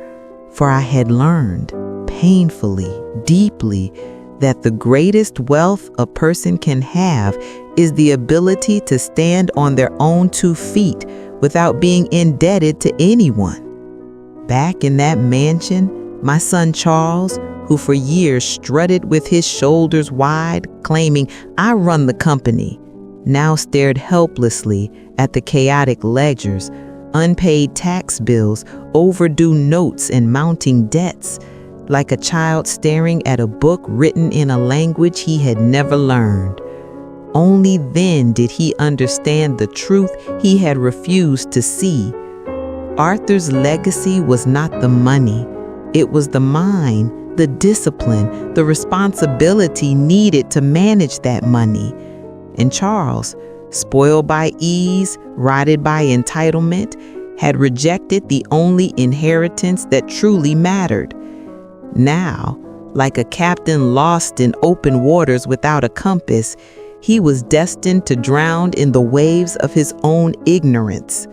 for I had learned, painfully, deeply, that the greatest wealth a person can have is the ability to stand on their own 2 feet without being indebted to anyone. Back in that mansion, my son Charles, who for years strutted with his shoulders wide, claiming, "I run the company," now stared helplessly at the chaotic ledgers, unpaid tax bills, overdue notes, and mounting debts, like a child staring at a book written in a language he had never learned. Only then did he understand the truth he had refused to see. Arthur's legacy was not the money. It was the mind, the discipline, the responsibility needed to manage that money. And Charles, spoiled by ease, rotted by entitlement, had rejected the only inheritance that truly mattered. Now, like a captain lost in open waters without a compass, he was destined to drown in the waves of his own ignorance.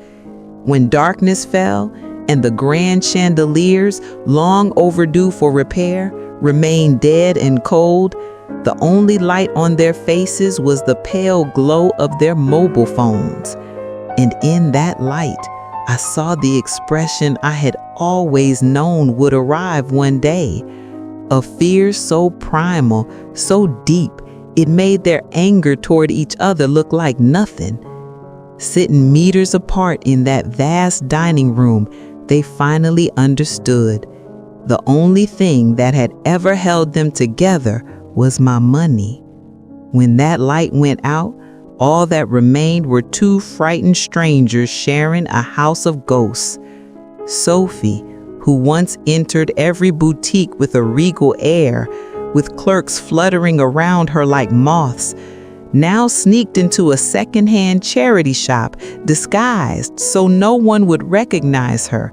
When darkness fell and the grand chandeliers, long overdue for repair, remained dead and cold, the only light on their faces was the pale glow of their mobile phones. And in that light, I saw the expression I had always known would arrive one day. A fear so primal, so deep, it made their anger toward each other look like nothing. Sitting meters apart in that vast dining room, they finally understood. The only thing that had ever held them together was my money. When that light went out, all that remained were two frightened strangers sharing a house of ghosts. Sophie, who once entered every boutique with a regal air, with clerks fluttering around her like moths, now sneaked into a second-hand charity shop, disguised so no one would recognize her,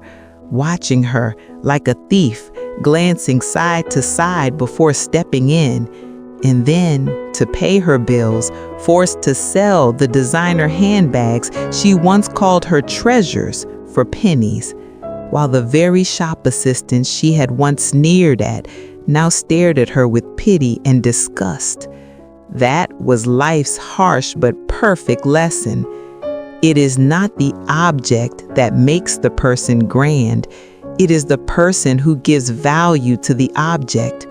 watching her like a thief, glancing side to side before stepping in, and then, to pay her bills, forced to sell the designer handbags she once called her treasures for pennies, while the very shop assistants she had once sneered at now stared at her with pity and disgust. That was life's harsh but perfect lesson. It is not the object that makes the person grand. It is the person who gives value to the object.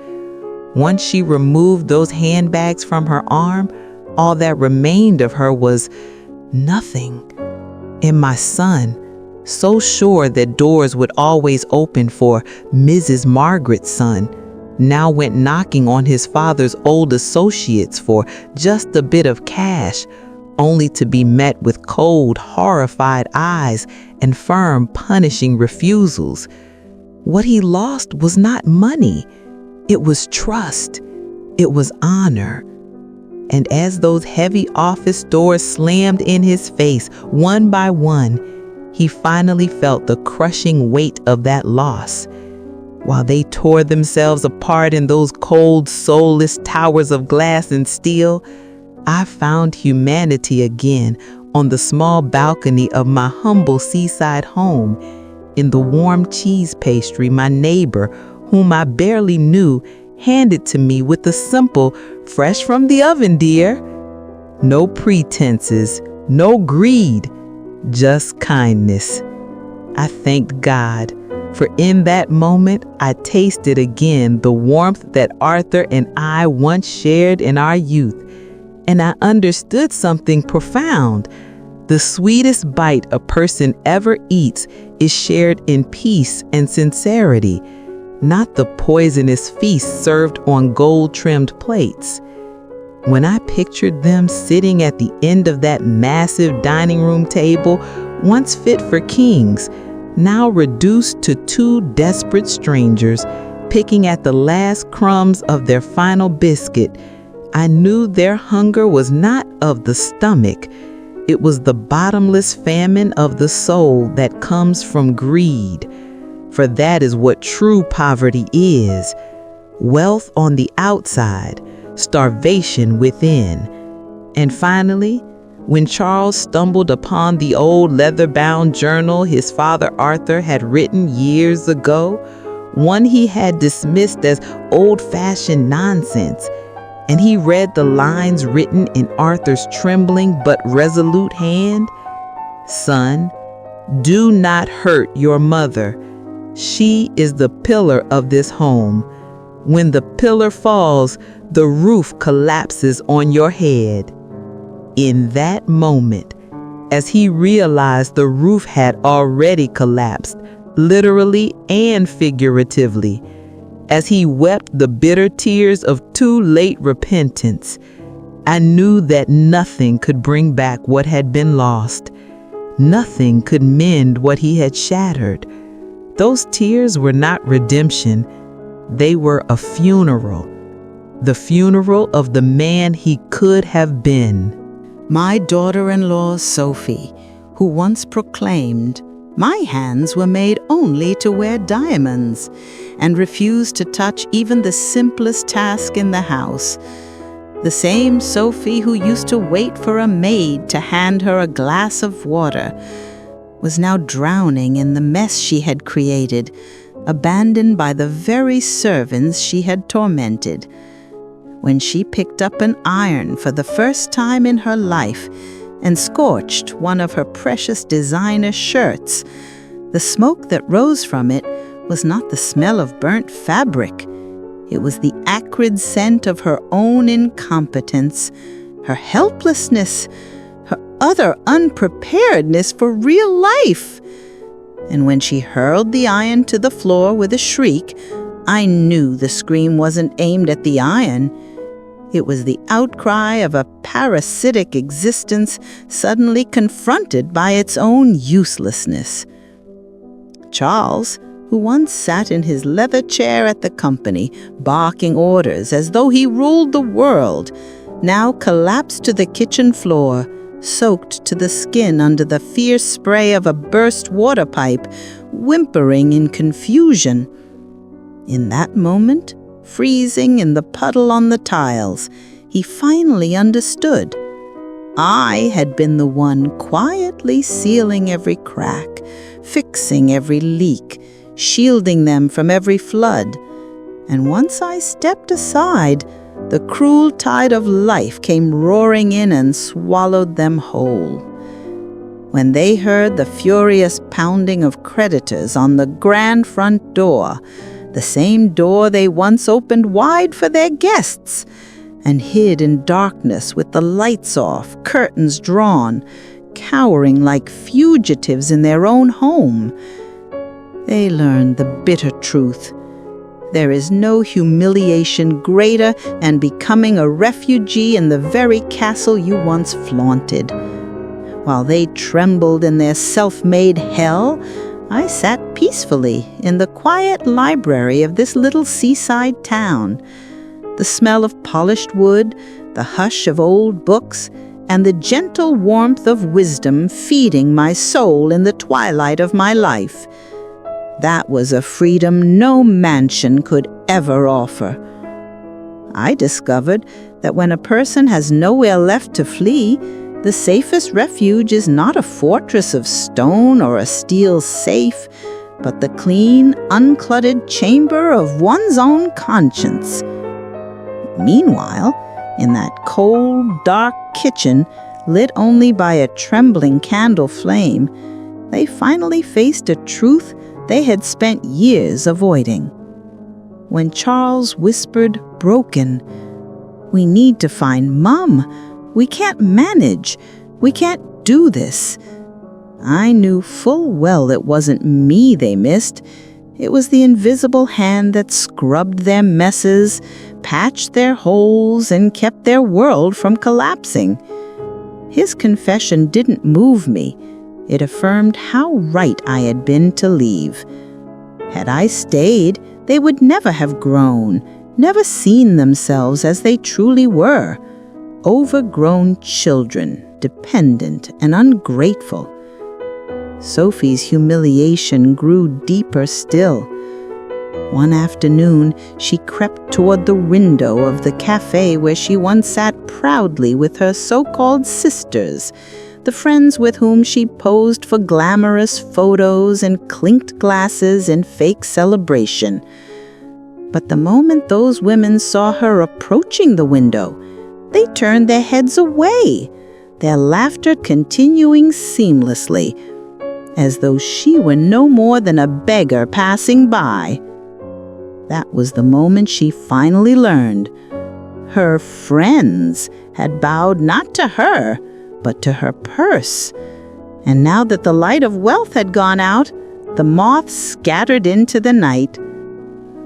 Once she removed those handbags from her arm, all that remained of her was nothing. And my son, so sure that doors would always open for Mrs. Margaret's son, now went knocking on his father's old associates for just a bit of cash, only to be met with cold, horrified eyes and firm, punishing refusals. What he lost was not money. It was trust. It was honor. And as those heavy office doors slammed in his face, one by one, he finally felt the crushing weight of that loss. While they tore themselves apart in those cold, soulless towers of glass and steel, I found humanity again on the small balcony of my humble seaside home, in the warm cheese pastry my neighbor, whom I barely knew, handed to me with the simple, "Fresh from the oven, dear." No pretenses, no greed, just kindness. I thanked God, for in that moment I tasted again the warmth that Arthur and I once shared in our youth, and I understood something profound. The sweetest bite a person ever eats is shared in peace and sincerity, not the poisonous feast served on gold-trimmed plates. When I pictured them sitting at the end of that massive dining room table, once fit for kings, now reduced to two desperate strangers, picking at the last crumbs of their final biscuit, I knew their hunger was not of the stomach. It was the bottomless famine of the soul that comes from greed. For that is what true poverty is: wealth on the outside, starvation within. And finally, when Charles stumbled upon the old leather-bound journal his father Arthur had written years ago, one he had dismissed as old-fashioned nonsense, and he read the lines written in Arthur's trembling but resolute hand, "Son, do not hurt your mother. She is the pillar of this home. When the pillar falls, the roof collapses on your head." In that moment, as he realized the roof had already collapsed, literally and figuratively, as he wept the bitter tears of too late repentance, I knew that nothing could bring back what had been lost. Nothing could mend what he had shattered. Those tears were not redemption. They were a funeral. The funeral of the man he could have been. My daughter-in-law, Sophie, who once proclaimed, "My hands were made only to wear diamonds," and refused to touch even the simplest task in the house. The same Sophie who used to wait for a maid to hand her a glass of water was now drowning in the mess she had created, abandoned by the very servants she had tormented. When she picked up an iron for the first time in her life and scorched one of her precious designer shirts, the smoke that rose from it was not the smell of burnt fabric. It was the acrid scent of her own incompetence, her helplessness, her utter unpreparedness for real life. And when she hurled the iron to the floor with a shriek, I knew the scream wasn't aimed at the iron. It was the outcry of a parasitic existence suddenly confronted by its own uselessness. Charles, who once sat in his leather chair at the company, barking orders as though he ruled the world, now collapsed to the kitchen floor, soaked to the skin under the fierce spray of a burst water pipe, whimpering in confusion. In that moment, freezing in the puddle on the tiles, he finally understood. I had been the one quietly sealing every crack, fixing every leak, shielding them from every flood. And once I stepped aside, the cruel tide of life came roaring in and swallowed them whole. When they heard the furious pounding of creditors on the grand front door, the same door they once opened wide for their guests, and hid in darkness with the lights off, curtains drawn, cowering like fugitives in their own home, they learned the bitter truth. There is no humiliation greater than becoming a refugee in the very castle you once flaunted. While they trembled in their self-made hell, I sat peacefully in the quiet library of this little seaside town. The smell of polished wood, the hush of old books, and the gentle warmth of wisdom feeding my soul in the twilight of my life. That was a freedom no mansion could ever offer. I discovered that when a person has nowhere left to flee, the safest refuge is not a fortress of stone or a steel safe, but the clean, uncluttered chamber of one's own conscience. Meanwhile, in that cold, dark kitchen, lit only by a trembling candle flame, they finally faced a truth they had spent years avoiding. When Charles whispered, broken, "We need to find Mum. We can't manage. We can't do this," I knew full well it wasn't me they missed. It was the invisible hand that scrubbed their messes, patched their holes, and kept their world from collapsing. His confession didn't move me. It affirmed how right I had been to leave. Had I stayed, they would never have grown, never seen themselves as they truly were. Overgrown children, dependent and ungrateful. Sophie's humiliation grew deeper still. One afternoon, she crept toward the window of the cafe where she once sat proudly with her so-called sisters, the friends with whom she posed for glamorous photos and clinked glasses in fake celebration. But the moment those women saw her approaching the window, they turned their heads away, their laughter continuing seamlessly, as though she were no more than a beggar passing by. That was the moment she finally learned. Her friends had bowed not to her, but to her purse. And now that the light of wealth had gone out, the moths scattered into the night.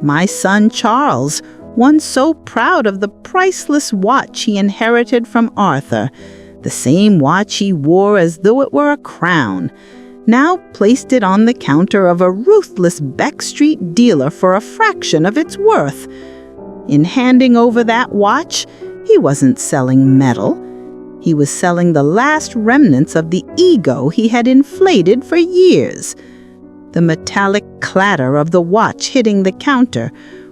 My son Charles, one so proud of the priceless watch he inherited from Arthur, the same watch he wore as though it were a crown, now placed it on the counter of a ruthless backstreet dealer for a fraction of its worth. In handing over that watch, he wasn't selling metal. He was selling the last remnants of the ego he had inflated for years. The metallic clatter of the watch hitting the counter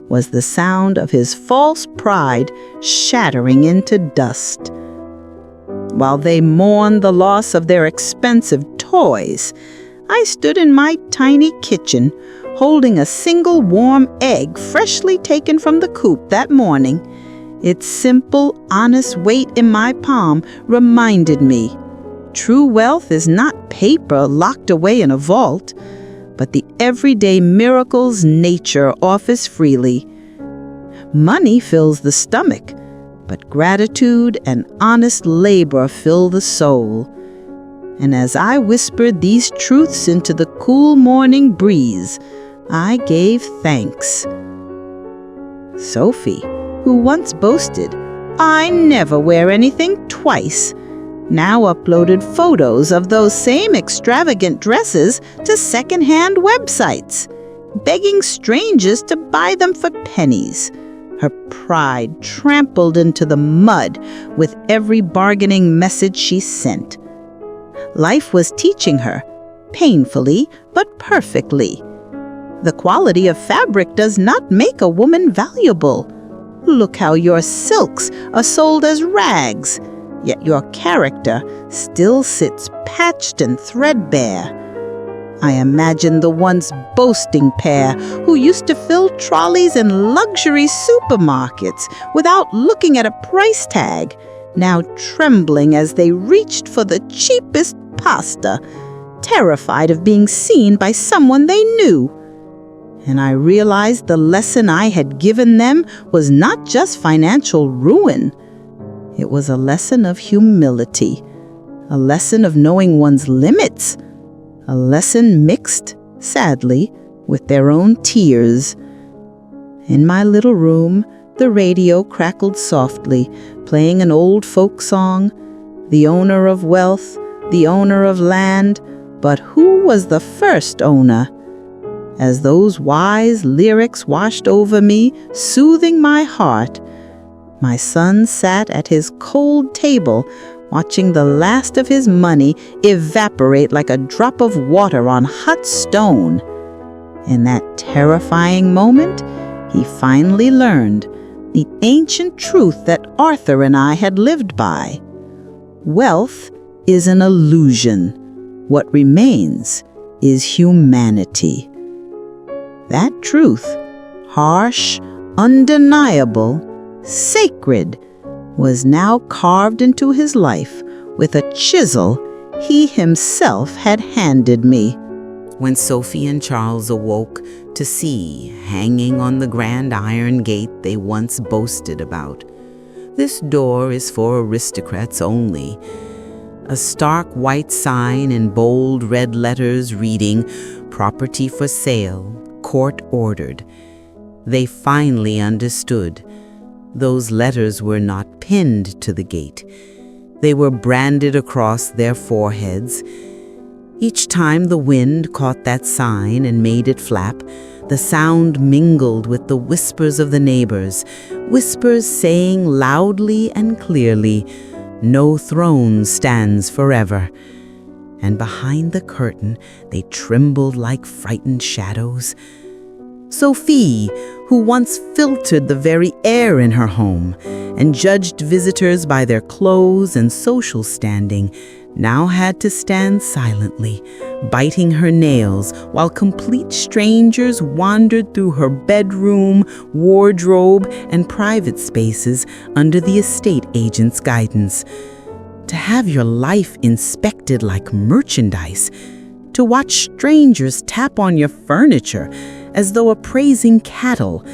was the sound of his false pride shattering into dust. While they mourned the loss of their expensive toys, I stood in my tiny kitchen, holding a single warm egg freshly taken from the coop that morning. Its simple, honest weight in my palm reminded me, true wealth is not paper locked away in a vault, but the everyday miracles nature offers freely. Money fills the stomach, but gratitude and honest labor fill the soul. And as I whispered these truths into the cool morning breeze, I gave thanks. Sophie, who once boasted, "I never wear anything twice," now uploaded photos of those same extravagant dresses to second-hand websites, begging strangers to buy them for pennies. Her pride trampled into the mud with every bargaining message she sent. Life was teaching her, painfully but perfectly. The quality of fabric does not make a woman valuable. Look how your silks are sold as rags, yet your character still sits patched and threadbare. I imagine the once boasting pair who used to fill trolleys in luxury supermarkets without looking at a price tag, now trembling as they reached for the cheapest pasta, terrified of being seen by someone they knew. And I realized the lesson I had given them was not just financial ruin. It was a lesson of humility, a lesson of knowing one's limits, a lesson mixed, sadly, with their own tears. In my little room, the radio crackled softly, playing an old folk song, "The owner of wealth, the owner of land, but who was the first owner?" As those wise lyrics washed over me, soothing my heart, my son sat at his cold table, watching the last of his money evaporate like a drop of water on hot stone. In that terrifying moment, he finally learned the ancient truth that Arthur and I had lived by. Wealth is an illusion. What remains is humanity. That truth, harsh, undeniable, sacred, was now carved into his life with a chisel he himself had handed me. When Sophie and Charles awoke to see hanging on the grand iron gate they once boasted about, "This door is for aristocrats only," a stark white sign in bold red letters reading, "Property for sale, court ordered," they finally understood. Those letters were not pinned to the gate. They were branded across their foreheads. Each time the wind caught that sign and made it flap, the sound mingled with the whispers of the neighbors, whispers saying loudly and clearly, "No throne stands forever." And behind the curtain, they trembled like frightened shadows. Sophie, who once filtered the very air in her home and judged visitors by their clothes and social standing, now had to stand silently, biting her nails while complete strangers wandered through her bedroom, wardrobe, and private spaces under the estate agent's guidance. To have your life inspected like merchandise, to watch strangers tap on your furniture as though appraising cattle.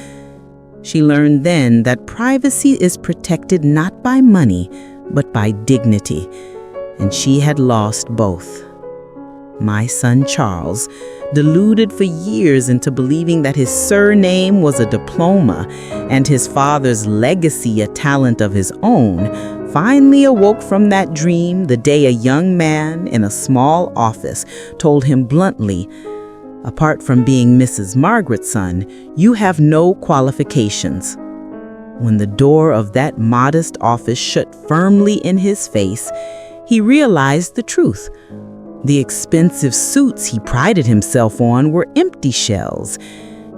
She learned then that privacy is protected not by money, but by dignity, and she had lost both. my son Charles, deluded for years into believing that his surname was a diploma and his father's legacy a talent of his own, finally awoke from that dream the day a young man in a small office told him bluntly, "Apart from being Mrs. Margaret's son, you have no qualifications." When the door of that modest office shut firmly in his face, he realized the truth. The expensive suits he prided himself on were empty shells,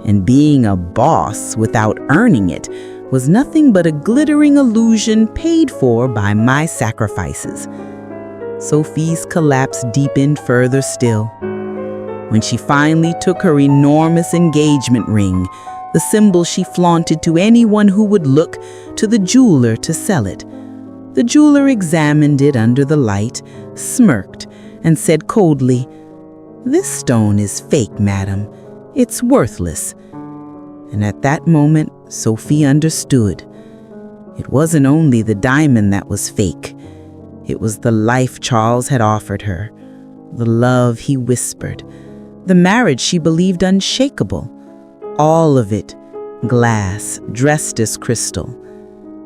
and being a boss without earning it was nothing but a glittering illusion paid for by my sacrifices. Sophie's collapse deepened further still. When she finally took her enormous engagement ring, the symbol she flaunted to anyone who would look, to the jeweler to sell it. The jeweler examined it under the light, smirked, and said coldly, "This stone is fake, madam. It's worthless." And at that moment, Sophie understood. It wasn't only the diamond that was fake. It was the life Charles had offered her, the love he whispered, the marriage she believed unshakable. All of it, glass, dressed as crystal.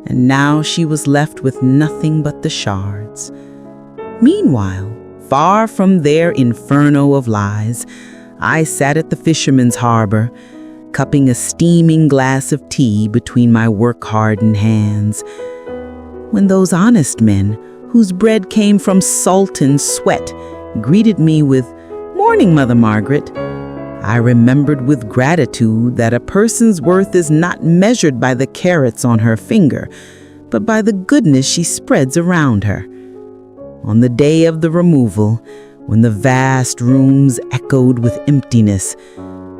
And now she was left with nothing but the shards. Meanwhile, far from their inferno of lies, I sat at the fisherman's harbor, cupping a steaming glass of tea between my work-hardened hands, when those honest men, whose bread came from salt and sweat, greeted me with, "Morning, Mother Margaret." I remembered with gratitude that a person's worth is not measured by the carats on her finger, but by the goodness she spreads around her. On the day of the removal, when the vast rooms echoed with emptiness,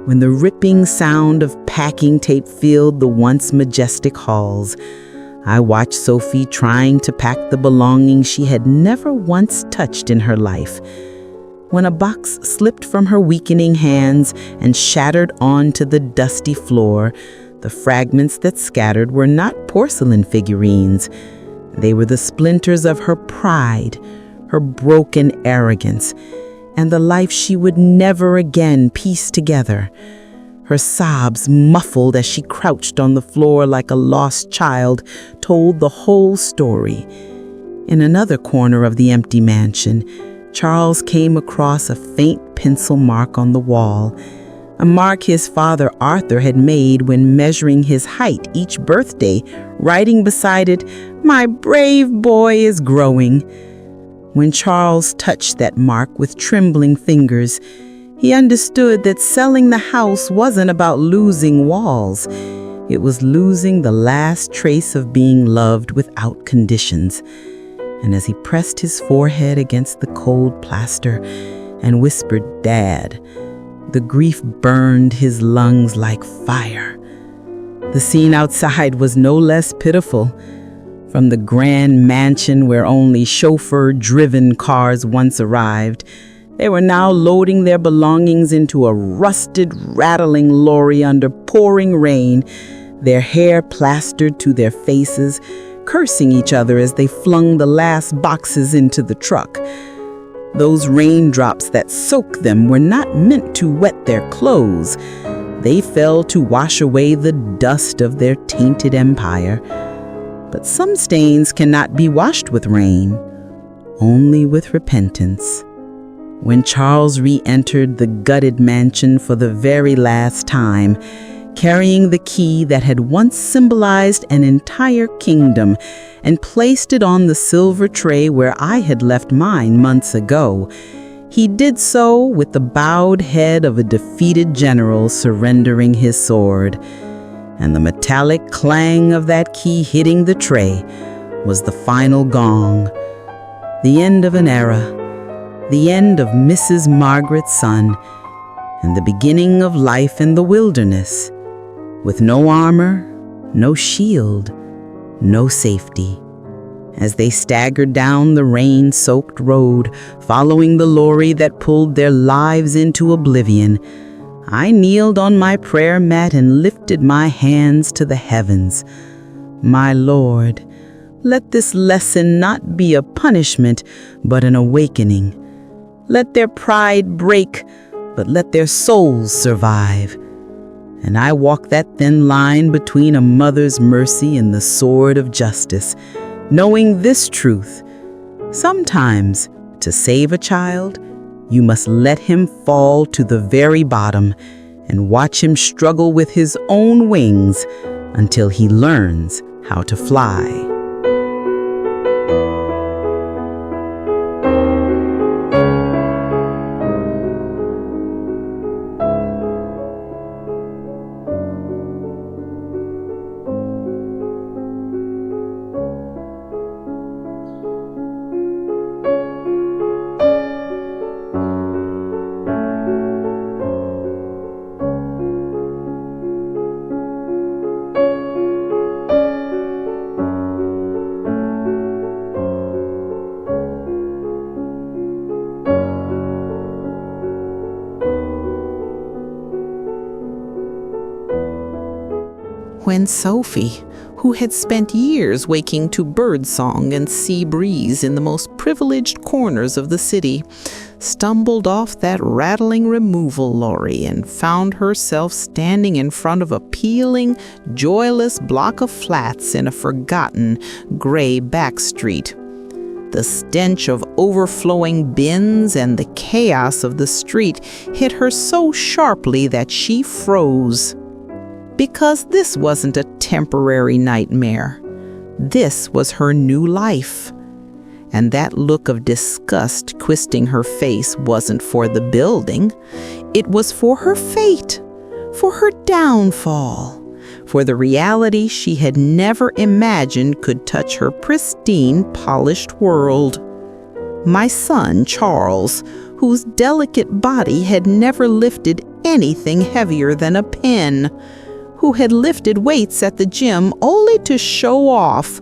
when the ripping sound of packing tape filled the once majestic halls, I watched Sophie trying to pack the belongings she had never once touched in her life. When a box slipped from her weakening hands and shattered onto the dusty floor, the fragments that scattered were not porcelain figurines. They were the splinters of her pride, her broken arrogance, and the life she would never again piece together. Her sobs, muffled as she crouched on the floor like a lost child, told the whole story. In another corner of the empty mansion, Charles came across a faint pencil mark on the wall, a mark his father Arthur had made when measuring his height each birthday, writing beside it, "My brave boy is growing." When Charles touched that mark with trembling fingers, he understood that selling the house wasn't about losing walls. It was losing the last trace of being loved without conditions. And as he pressed his forehead against the cold plaster and whispered, "Dad," the grief burned his lungs like fire. The scene outside was no less pitiful. From the grand mansion where only chauffeur-driven cars once arrived, they were now loading their belongings into a rusted, rattling lorry under pouring rain, their hair plastered to their faces, cursing each other as they flung the last boxes into the truck. Those raindrops that soaked them were not meant to wet their clothes. They fell to wash away the dust of their tainted empire. But some stains cannot be washed with rain, only with repentance. When Charles re-entered the gutted mansion for the very last time, carrying the key that had once symbolized an entire kingdom, and placed it on the silver tray where I had left mine months ago, he did so with the bowed head of a defeated general surrendering his sword. And the metallic clang of that key hitting the tray was the final gong. The end of an era, the end of Mrs. Margaret's son, and the beginning of life in the wilderness, with no armor, no shield, no safety. As they staggered down the rain-soaked road, following the lorry that pulled their lives into oblivion, I kneeled on my prayer mat and lifted my hands to the heavens. My Lord, let this lesson not be a punishment, but an awakening. Let their pride break, but let their souls survive. And I walk that thin line between a mother's mercy and the sword of justice, knowing this truth. Sometimes, to save a child, you must let him fall to the very bottom and watch him struggle with his own wings until he learns how to fly. When Sophie, who had spent years waking to birdsong and sea breeze in the most privileged corners of the city, stumbled off that rattling removal lorry and found herself standing in front of a peeling, joyless block of flats in a forgotten, gray back street. The stench of overflowing bins and the chaos of the street hit her so sharply that she froze. Because this wasn't a temporary nightmare. This was her new life. And that look of disgust twisting her face wasn't for the building. It was for her fate, for her downfall, for the reality she had never imagined could touch her pristine, polished world. My son, Charles, whose delicate body had never lifted anything heavier than a pen, who had lifted weights at the gym only to show off,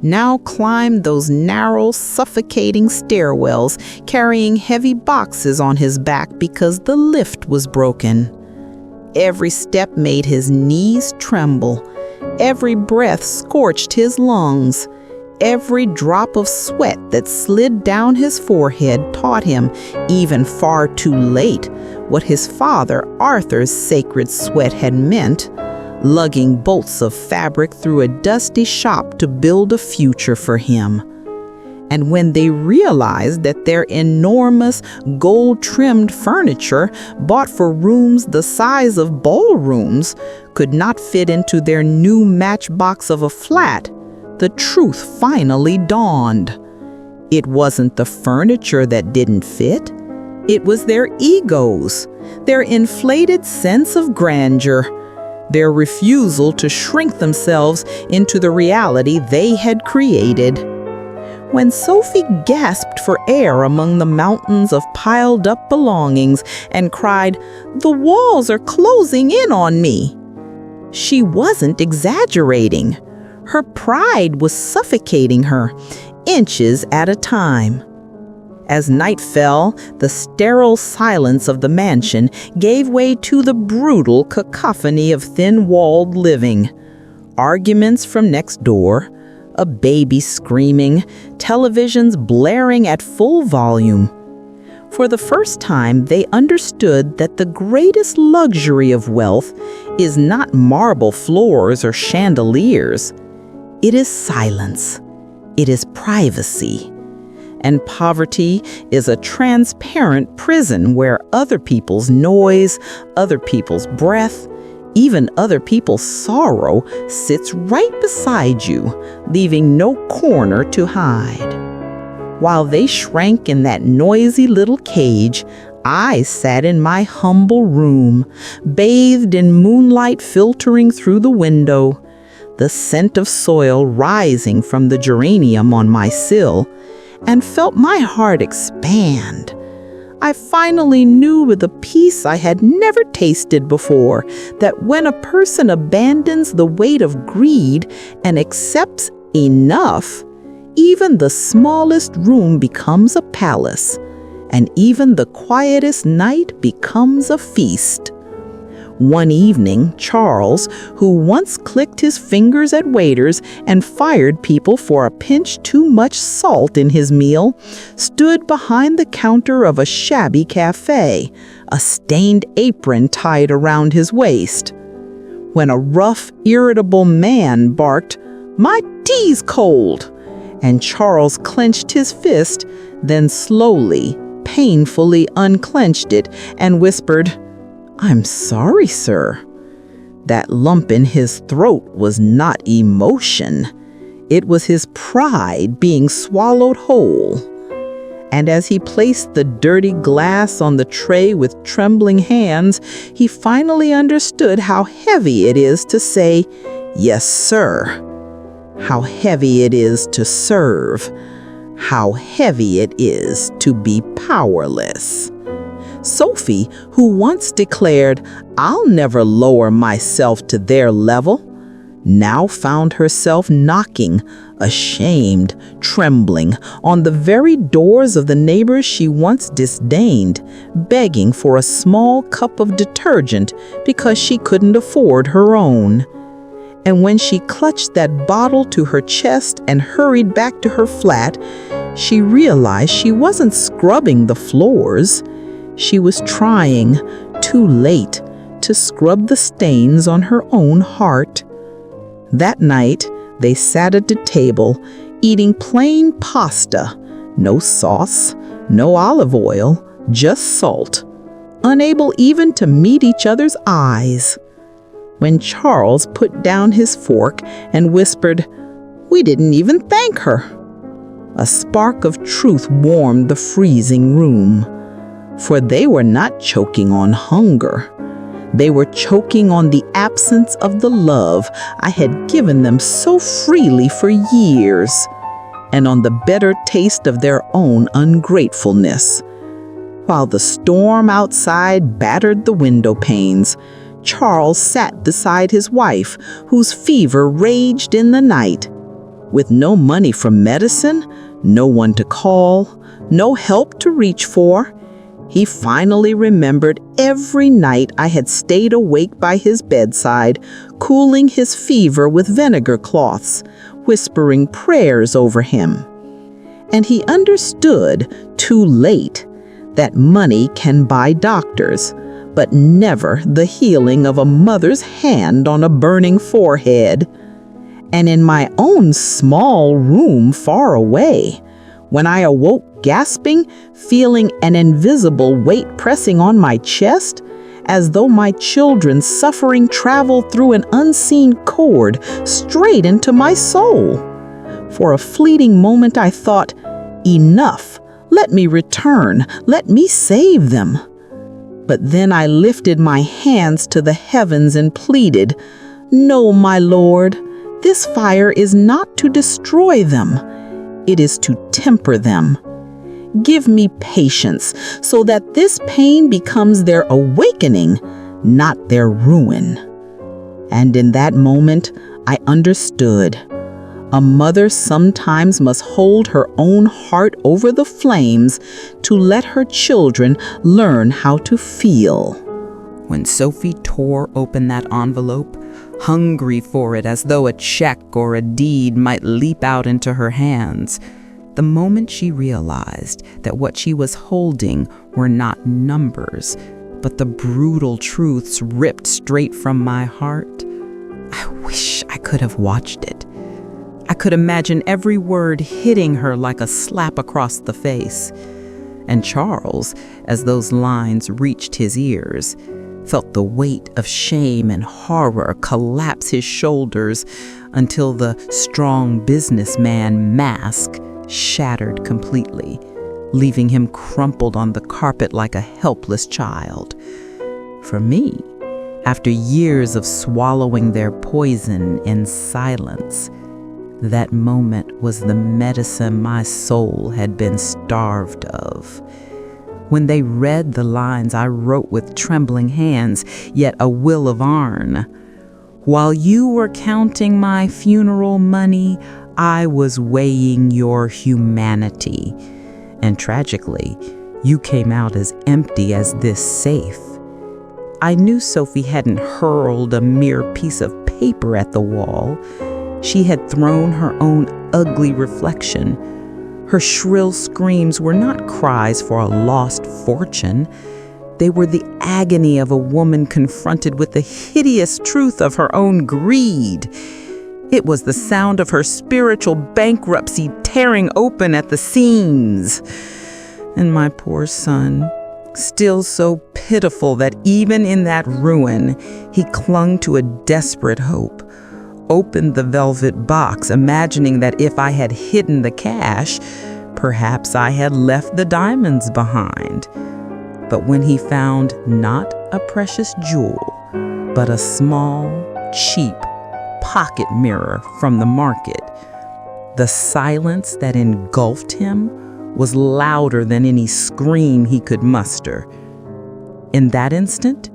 now climbed those narrow, suffocating stairwells, carrying heavy boxes on his back because the lift was broken. Every step made his knees tremble. Every breath scorched his lungs. Every drop of sweat that slid down his forehead taught him, even far too late, what his father, Arthur's sacred sweat had meant. Lugging bolts of fabric through a dusty shop to build a future for him. And when they realized that their enormous gold-trimmed furniture, bought for rooms the size of ballrooms, could not fit into their new matchbox of a flat, the truth finally dawned. It wasn't the furniture that didn't fit. It was their egos, their inflated sense of grandeur, their refusal to shrink themselves into the reality they had created. When Sophie gasped for air among the mountains of piled-up belongings and cried, "The walls are closing in on me," she wasn't exaggerating. Her pride was suffocating her, inches at a time. As night fell, the sterile silence of the mansion gave way to the brutal cacophony of thin-walled living. Arguments from next door, a baby screaming, televisions blaring at full volume. For the first time, they understood that the greatest luxury of wealth is not marble floors or chandeliers. It is silence. It is privacy. And poverty is a transparent prison where other people's noise, other people's breath, even other people's sorrow sits right beside you, leaving no corner to hide. While they shrank in that noisy little cage, I sat in my humble room, bathed in moonlight filtering through the window, the scent of soil rising from the geranium on my sill, and felt my heart expand. I finally knew with a peace I had never tasted before that when a person abandons the weight of greed and accepts enough, even the smallest room becomes a palace, and even the quietest night becomes a feast. One evening, Charles, who once clicked his fingers at waiters and fired people for a pinch too much salt in his meal, stood behind the counter of a shabby cafe, a stained apron tied around his waist. When a rough, irritable man barked, "My tea's cold!" and Charles clenched his fist, then slowly, painfully unclenched it and whispered, "I'm sorry, sir." That lump in his throat was not emotion. It was his pride being swallowed whole. And as he placed the dirty glass on the tray with trembling hands, he finally understood how heavy it is to say, "Yes, sir." How heavy it is to serve. How heavy it is to be powerless. Sophie, who once declared, "I'll never lower myself to their level," now found herself knocking, ashamed, trembling, on the very doors of the neighbors she once disdained, begging for a small cup of detergent because she couldn't afford her own. And when she clutched that bottle to her chest and hurried back to her flat, she realized she wasn't scrubbing the floors. She was trying, too late, to scrub the stains on her own heart. That night, they sat at the table, eating plain pasta, no sauce, no olive oil, just salt, unable even to meet each other's eyes. When Charles put down his fork and whispered, "We didn't even thank her," a spark of truth warmed the freezing room. For they were not choking on hunger. They were choking on the absence of the love I had given them so freely for years, and on the bitter taste of their own ungratefulness. While the storm outside battered the window panes, Charles sat beside his wife, whose fever raged in the night. With no money for medicine, no one to call, no help to reach for, he finally remembered every night I had stayed awake by his bedside, cooling his fever with vinegar cloths, whispering prayers over him. And he understood, too late, that money can buy doctors, but never the healing of a mother's hand on a burning forehead. And in my own small room far away, when I awoke gasping, feeling an invisible weight pressing on my chest, as though my children's suffering traveled through an unseen cord straight into my soul. For a fleeting moment I thought, "Enough, let me return, let me save them." But then I lifted my hands to the heavens and pleaded, "No, my Lord, this fire is not to destroy them. It is to temper them. Give me patience so that this pain becomes their awakening, not their ruin." And in that moment, I understood. A mother sometimes must hold her own heart over the flames to let her children learn how to feel. When Sophie tore open that envelope, hungry for it as though a check or a deed might leap out into her hands, the moment she realized that what she was holding were not numbers, but the brutal truths ripped straight from my heart, I wish I could have watched it. I could imagine every word hitting her like a slap across the face. And Charles, as those lines reached his ears, felt the weight of shame and horror collapse his shoulders until the strong businessman mask shattered completely, leaving him crumpled on the carpet like a helpless child. For me, after years of swallowing their poison in silence, that moment was the medicine my soul had been starved of. When they read the lines I wrote with trembling hands, yet a will of iron, "While you were counting my funeral money, I was weighing your humanity. And tragically, you came out as empty as this safe. I knew Sophie hadn't hurled a mere piece of paper at the wall. She had thrown her own ugly reflection. Her shrill screams were not cries for a lost fortune. They were the agony of a woman confronted with the hideous truth of her own greed. It was the sound of her spiritual bankruptcy tearing open at the seams. And my poor son, still so pitiful that even in that ruin, he clung to a desperate hope, opened the velvet box, imagining that if I had hidden the cash, perhaps I had left the diamonds behind. But when he found not a precious jewel, but a small, cheap pocket mirror from the market, the silence that engulfed him was louder than any scream he could muster. In that instant,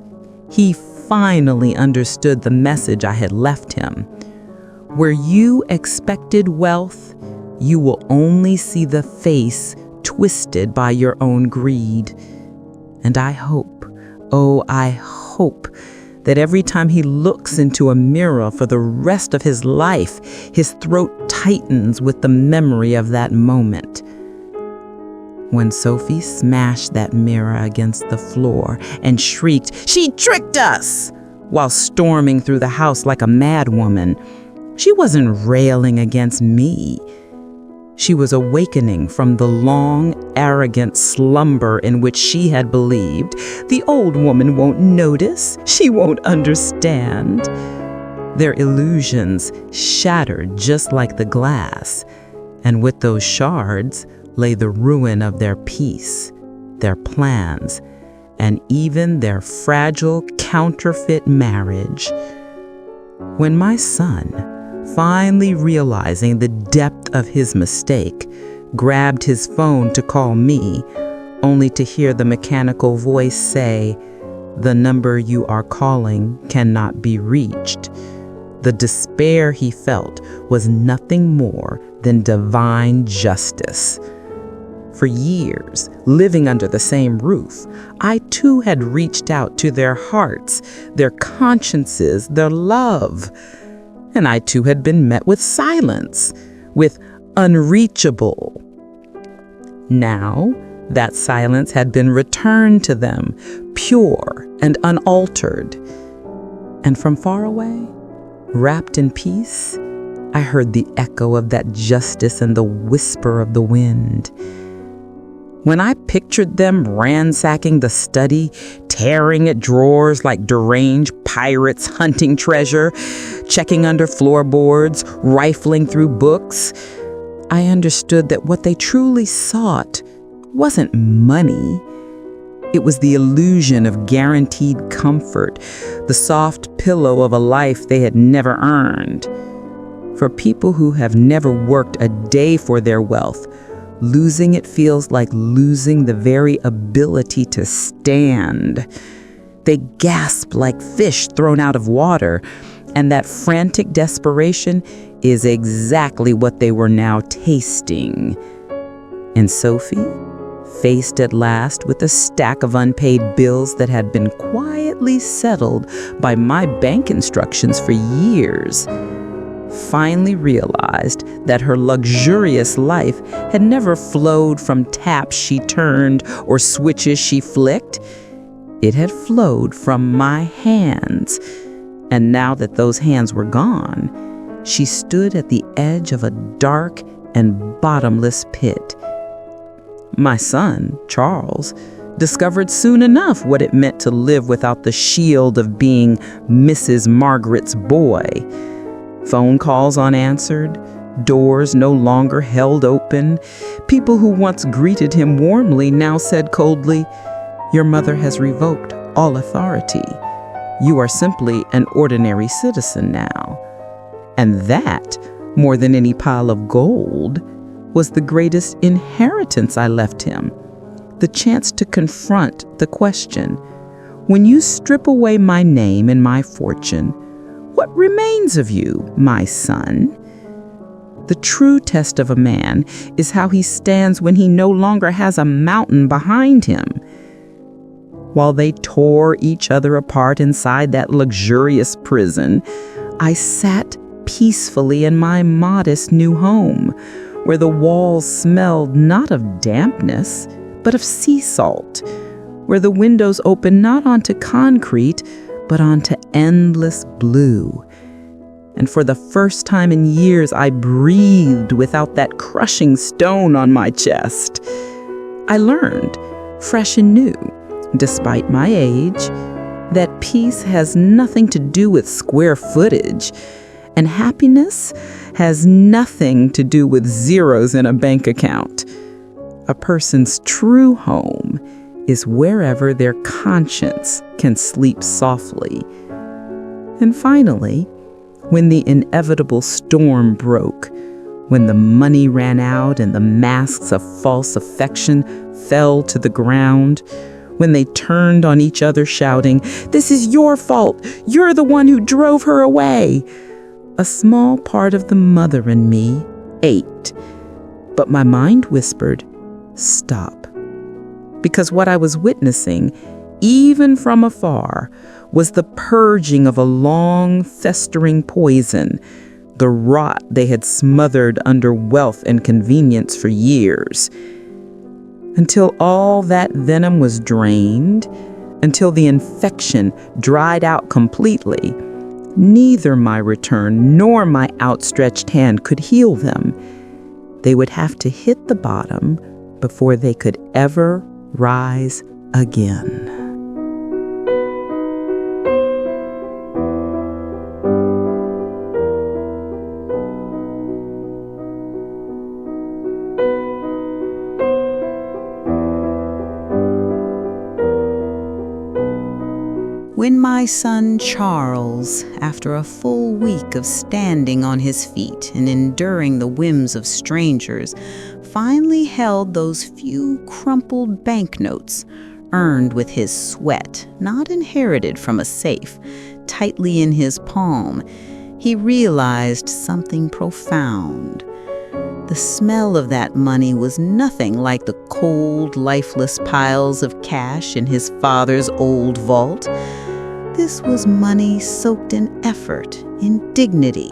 he finally understood the message I had left him. Where you expected wealth, you will only see the face twisted by your own greed. And I hope, oh, I hope, that every time he looks into a mirror for the rest of his life, his throat tightens with the memory of that moment. When Sophie smashed that mirror against the floor and shrieked, "She tricked us!" while storming through the house like a madwoman, she wasn't railing against me. She was awakening from the long, arrogant slumber in which she had believed, "The old woman won't notice, she won't understand." Their illusions shattered just like the glass, and with those shards lay the ruin of their peace, their plans, and even their fragile counterfeit marriage. When my son, finally realizing the depth of his mistake, grabbed his phone to call me, only to hear the mechanical voice say, "The number you are calling cannot be reached," the despair he felt was nothing more than divine justice. For years, living under the same roof, I too had reached out to their hearts, their consciences, their love. And I too had been met with silence, with unreachable. Now, that silence had been returned to them, pure and unaltered. And from far away, wrapped in peace, I heard the echo of that justice and the whisper of the wind. When I pictured them ransacking the study, tearing at drawers like deranged pirates hunting treasure, checking under floorboards, rifling through books, I understood that what they truly sought wasn't money. It was the illusion of guaranteed comfort, the soft pillow of a life they had never earned. For people who have never worked a day for their wealth, losing it feels like losing the very ability to stand. They gasp like fish thrown out of water, and that frantic desperation is exactly what they were now tasting. And Sophie, faced at last with a stack of unpaid bills that had been quietly settled by my bank instructions for years, finally realized that her luxurious life had never flowed from taps she turned or switches she flicked. It had flowed from my hands. And now that those hands were gone, she stood at the edge of a dark and bottomless pit. My son, Charles, discovered soon enough what it meant to live without the shield of being Mrs. Margaret's boy. Phone calls unanswered, doors no longer held open. People who once greeted him warmly now said coldly, "Your mother has revoked all authority. You are simply an ordinary citizen now." And that, more than any pile of gold, was the greatest inheritance I left him. The chance to confront the question, when you strip away my name and my fortune, what remains of you, my son? The true test of a man is how he stands when he no longer has a mountain behind him. while they tore each other apart inside that luxurious prison, I sat peacefully in my modest new home, where the walls smelled not of dampness, but of sea salt, where the windows opened not onto concrete, but onto endless blue. And for the first time in years, I breathed without that crushing stone on my chest. I learned, fresh and new, despite my age, that peace has nothing to do with square footage, and happiness has nothing to do with zeros in a bank account. A person's true home is wherever their conscience can sleep softly. And finally, when the inevitable storm broke, when the money ran out and the masks of false affection fell to the ground, when they turned on each other shouting, "This is your fault! You're the one who drove her away!" a small part of the mother in me ached, but my mind whispered, "Stop." Because what I was witnessing, even from afar, was the purging of a long, festering poison, the rot they had smothered under wealth and convenience for years. Until all that venom was drained, until the infection dried out completely, neither my return nor my outstretched hand could heal them. They would have to hit the bottom before they could ever rise again. When my son Charles, after a full week of standing on his feet and enduring the whims of strangers, finally held those few crumpled banknotes, earned with his sweat, not inherited from a safe, tightly in his palm, he realized something profound. The smell of that money was nothing like the cold, lifeless piles of cash in his father's old vault. This was money soaked in effort, in dignity.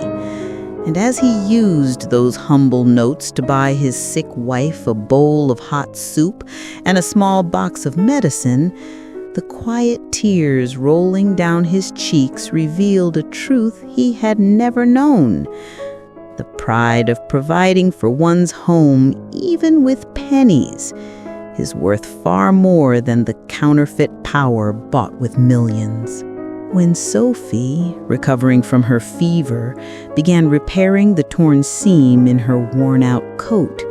And as he used those humble notes to buy his sick wife a bowl of hot soup and a small box of medicine, the quiet tears rolling down his cheeks revealed a truth he had never known. The pride of providing for one's home, even with pennies, is worth far more than the counterfeit power bought with millions. When Sophie, recovering from her fever, began repairing the torn seam in her worn-out coat,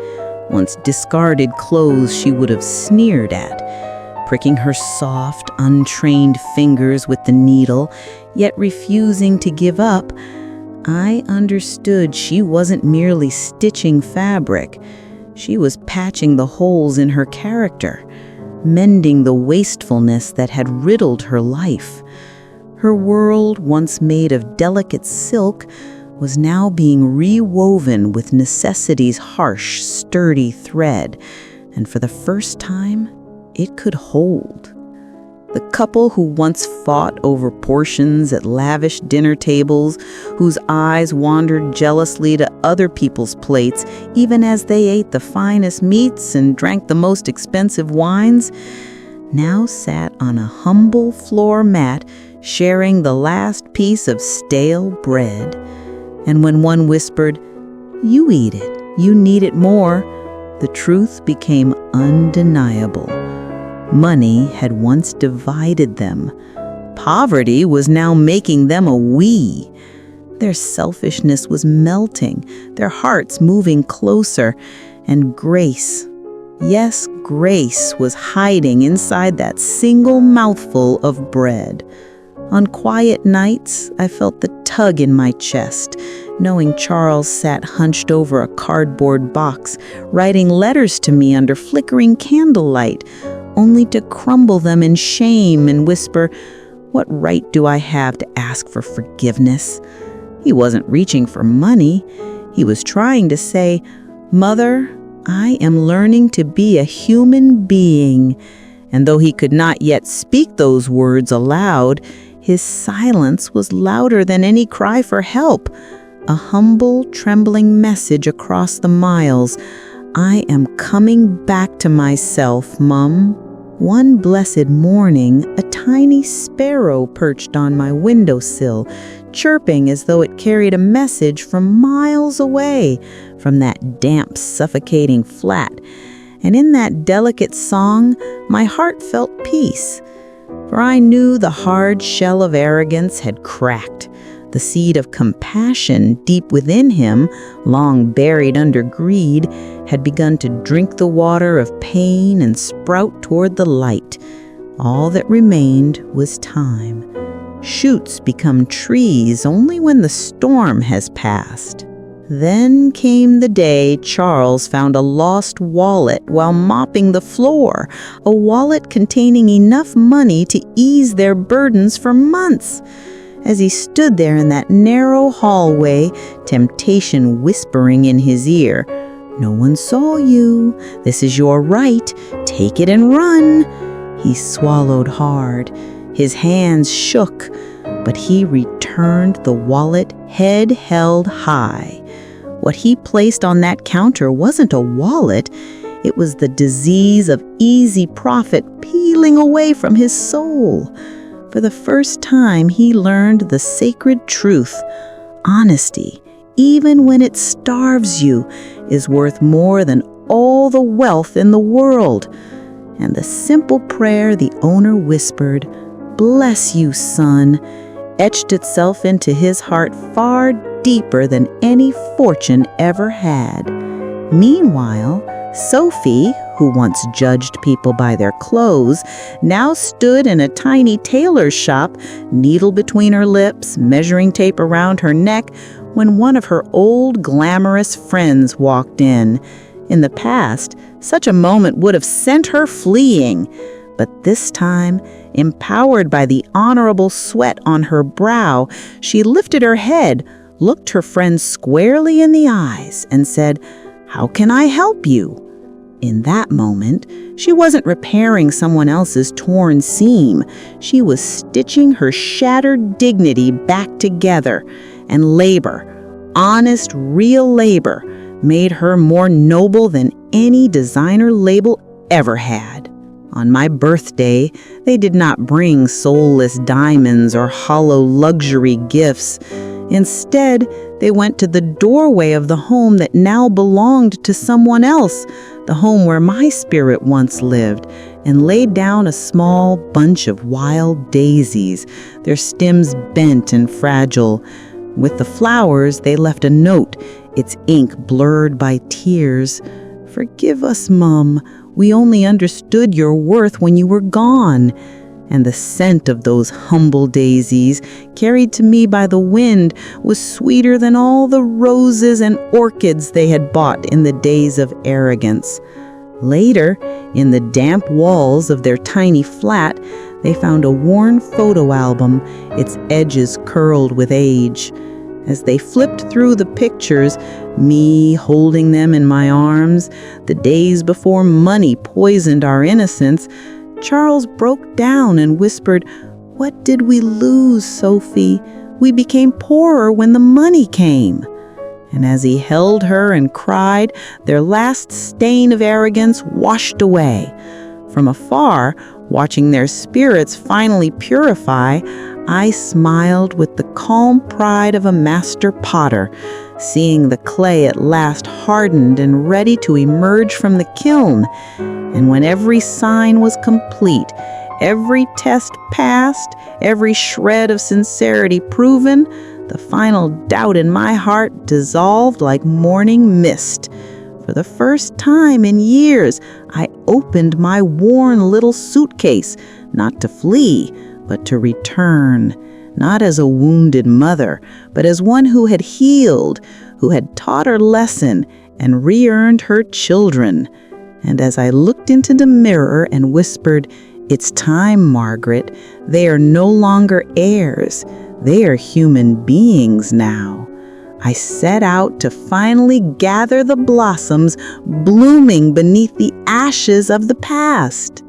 once discarded clothes she would have sneered at, pricking her soft, untrained fingers with the needle, yet refusing to give up, I understood she wasn't merely stitching fabric. She was patching the holes in her character, mending the wastefulness that had riddled her life. Her world, once made of delicate silk, was now being rewoven with necessity's harsh, sturdy thread, and for the first time, it could hold. The couple who once fought over portions at lavish dinner tables, whose eyes wandered jealously to other people's plates, even as they ate the finest meats and drank the most expensive wines, now sat on a humble floor mat sharing the last piece of stale bread. And when one whispered, "You eat it, you need it more," the truth became undeniable. Money had once divided them. Poverty was now making them a we. Their selfishness was melting, their hearts moving closer, and grace, yes, grace was hiding inside that single mouthful of bread. On quiet nights, I felt the tug in my chest, knowing Charles sat hunched over a cardboard box, writing letters to me under flickering candlelight, only to crumble them in shame and whisper, "What right do I have to ask for forgiveness?" He wasn't reaching for money. He was trying to say, "Mother, I am learning to be a human being, and though he could not yet speak those words aloud, his silence was louder than any cry for help. A humble, trembling message across the miles. "I am coming back to myself, Mum." One blessed morning, a tiny sparrow perched on my windowsill, chirping as though it carried a message from miles away, from that damp, suffocating flat. And in that delicate song, my heart felt peace. For I knew the hard shell of arrogance had cracked. The seed of compassion deep within him, long buried under greed, had begun to drink the water of pain and sprout toward the light. All that remained was time. Shoots become trees only when the storm has passed. Then came the day Charles found a lost wallet while mopping the floor, a wallet containing enough money to ease their burdens for months. As he stood there in that narrow hallway, temptation whispering in his ear, "No one saw you. This is your right. Take it and run." He swallowed hard. His hands shook, but he returned the wallet head held high. What he placed on that counter wasn't a wallet. It was the disease of easy profit peeling away from his soul. For the first time, he learned the sacred truth. Honesty, even when it starves you, is worth more than all the wealth in the world. And the simple prayer the owner whispered, "Bless you, son," etched itself into his heart far deeper than any fortune ever had. Meanwhile, Sophie, who once judged people by their clothes, now stood in a tiny tailor's shop, needle between her lips, measuring tape around her neck, when one of her old glamorous friends walked in. In the past, such a moment would have sent her fleeing. But this time, empowered by the honorable sweat on her brow, she lifted her head, looked her friend squarely in the eyes, and said, "How can I help you?" In that moment, she wasn't repairing someone else's torn seam. She was stitching her shattered dignity back together. And labor, honest, real labor, made her more noble than any designer label ever had. On my birthday, they did not bring soulless diamonds or hollow luxury gifts. Instead, they went to the doorway of the home that now belonged to someone else, the home where my spirit once lived, and laid down a small bunch of wild daisies, their stems bent and fragile. With the flowers, they left a note, its ink blurred by tears. "Forgive us, Mum. We only understood your worth when you were gone." And the scent of those humble daisies, carried to me by the wind, was sweeter than all the roses and orchids they had bought in the days of arrogance. Later, in the damp walls of their tiny flat, they found a worn photo album, its edges curled with age. As they flipped through the pictures, me holding them in my arms, the days before money poisoned our innocence, Charles broke down and whispered, "What did we lose, Sophie? We became poorer when the money came." And as he held her and cried, their last stain of arrogance washed away. From afar, watching their spirits finally purify, I smiled with the calm pride of a master potter, seeing the clay at last hardened and ready to emerge from the kiln. And when every sign was complete, every test passed, every shred of sincerity proven, the final doubt in my heart dissolved like morning mist. For the first time in years, I opened my worn little suitcase, not to flee, but to return, not as a wounded mother, but as one who had healed, who had taught her lesson and re-earned her children. And as I looked into the mirror and whispered, "It's time, Margaret. They are no longer heirs. They are human beings now," I set out to finally gather the blossoms blooming beneath the ashes of the past.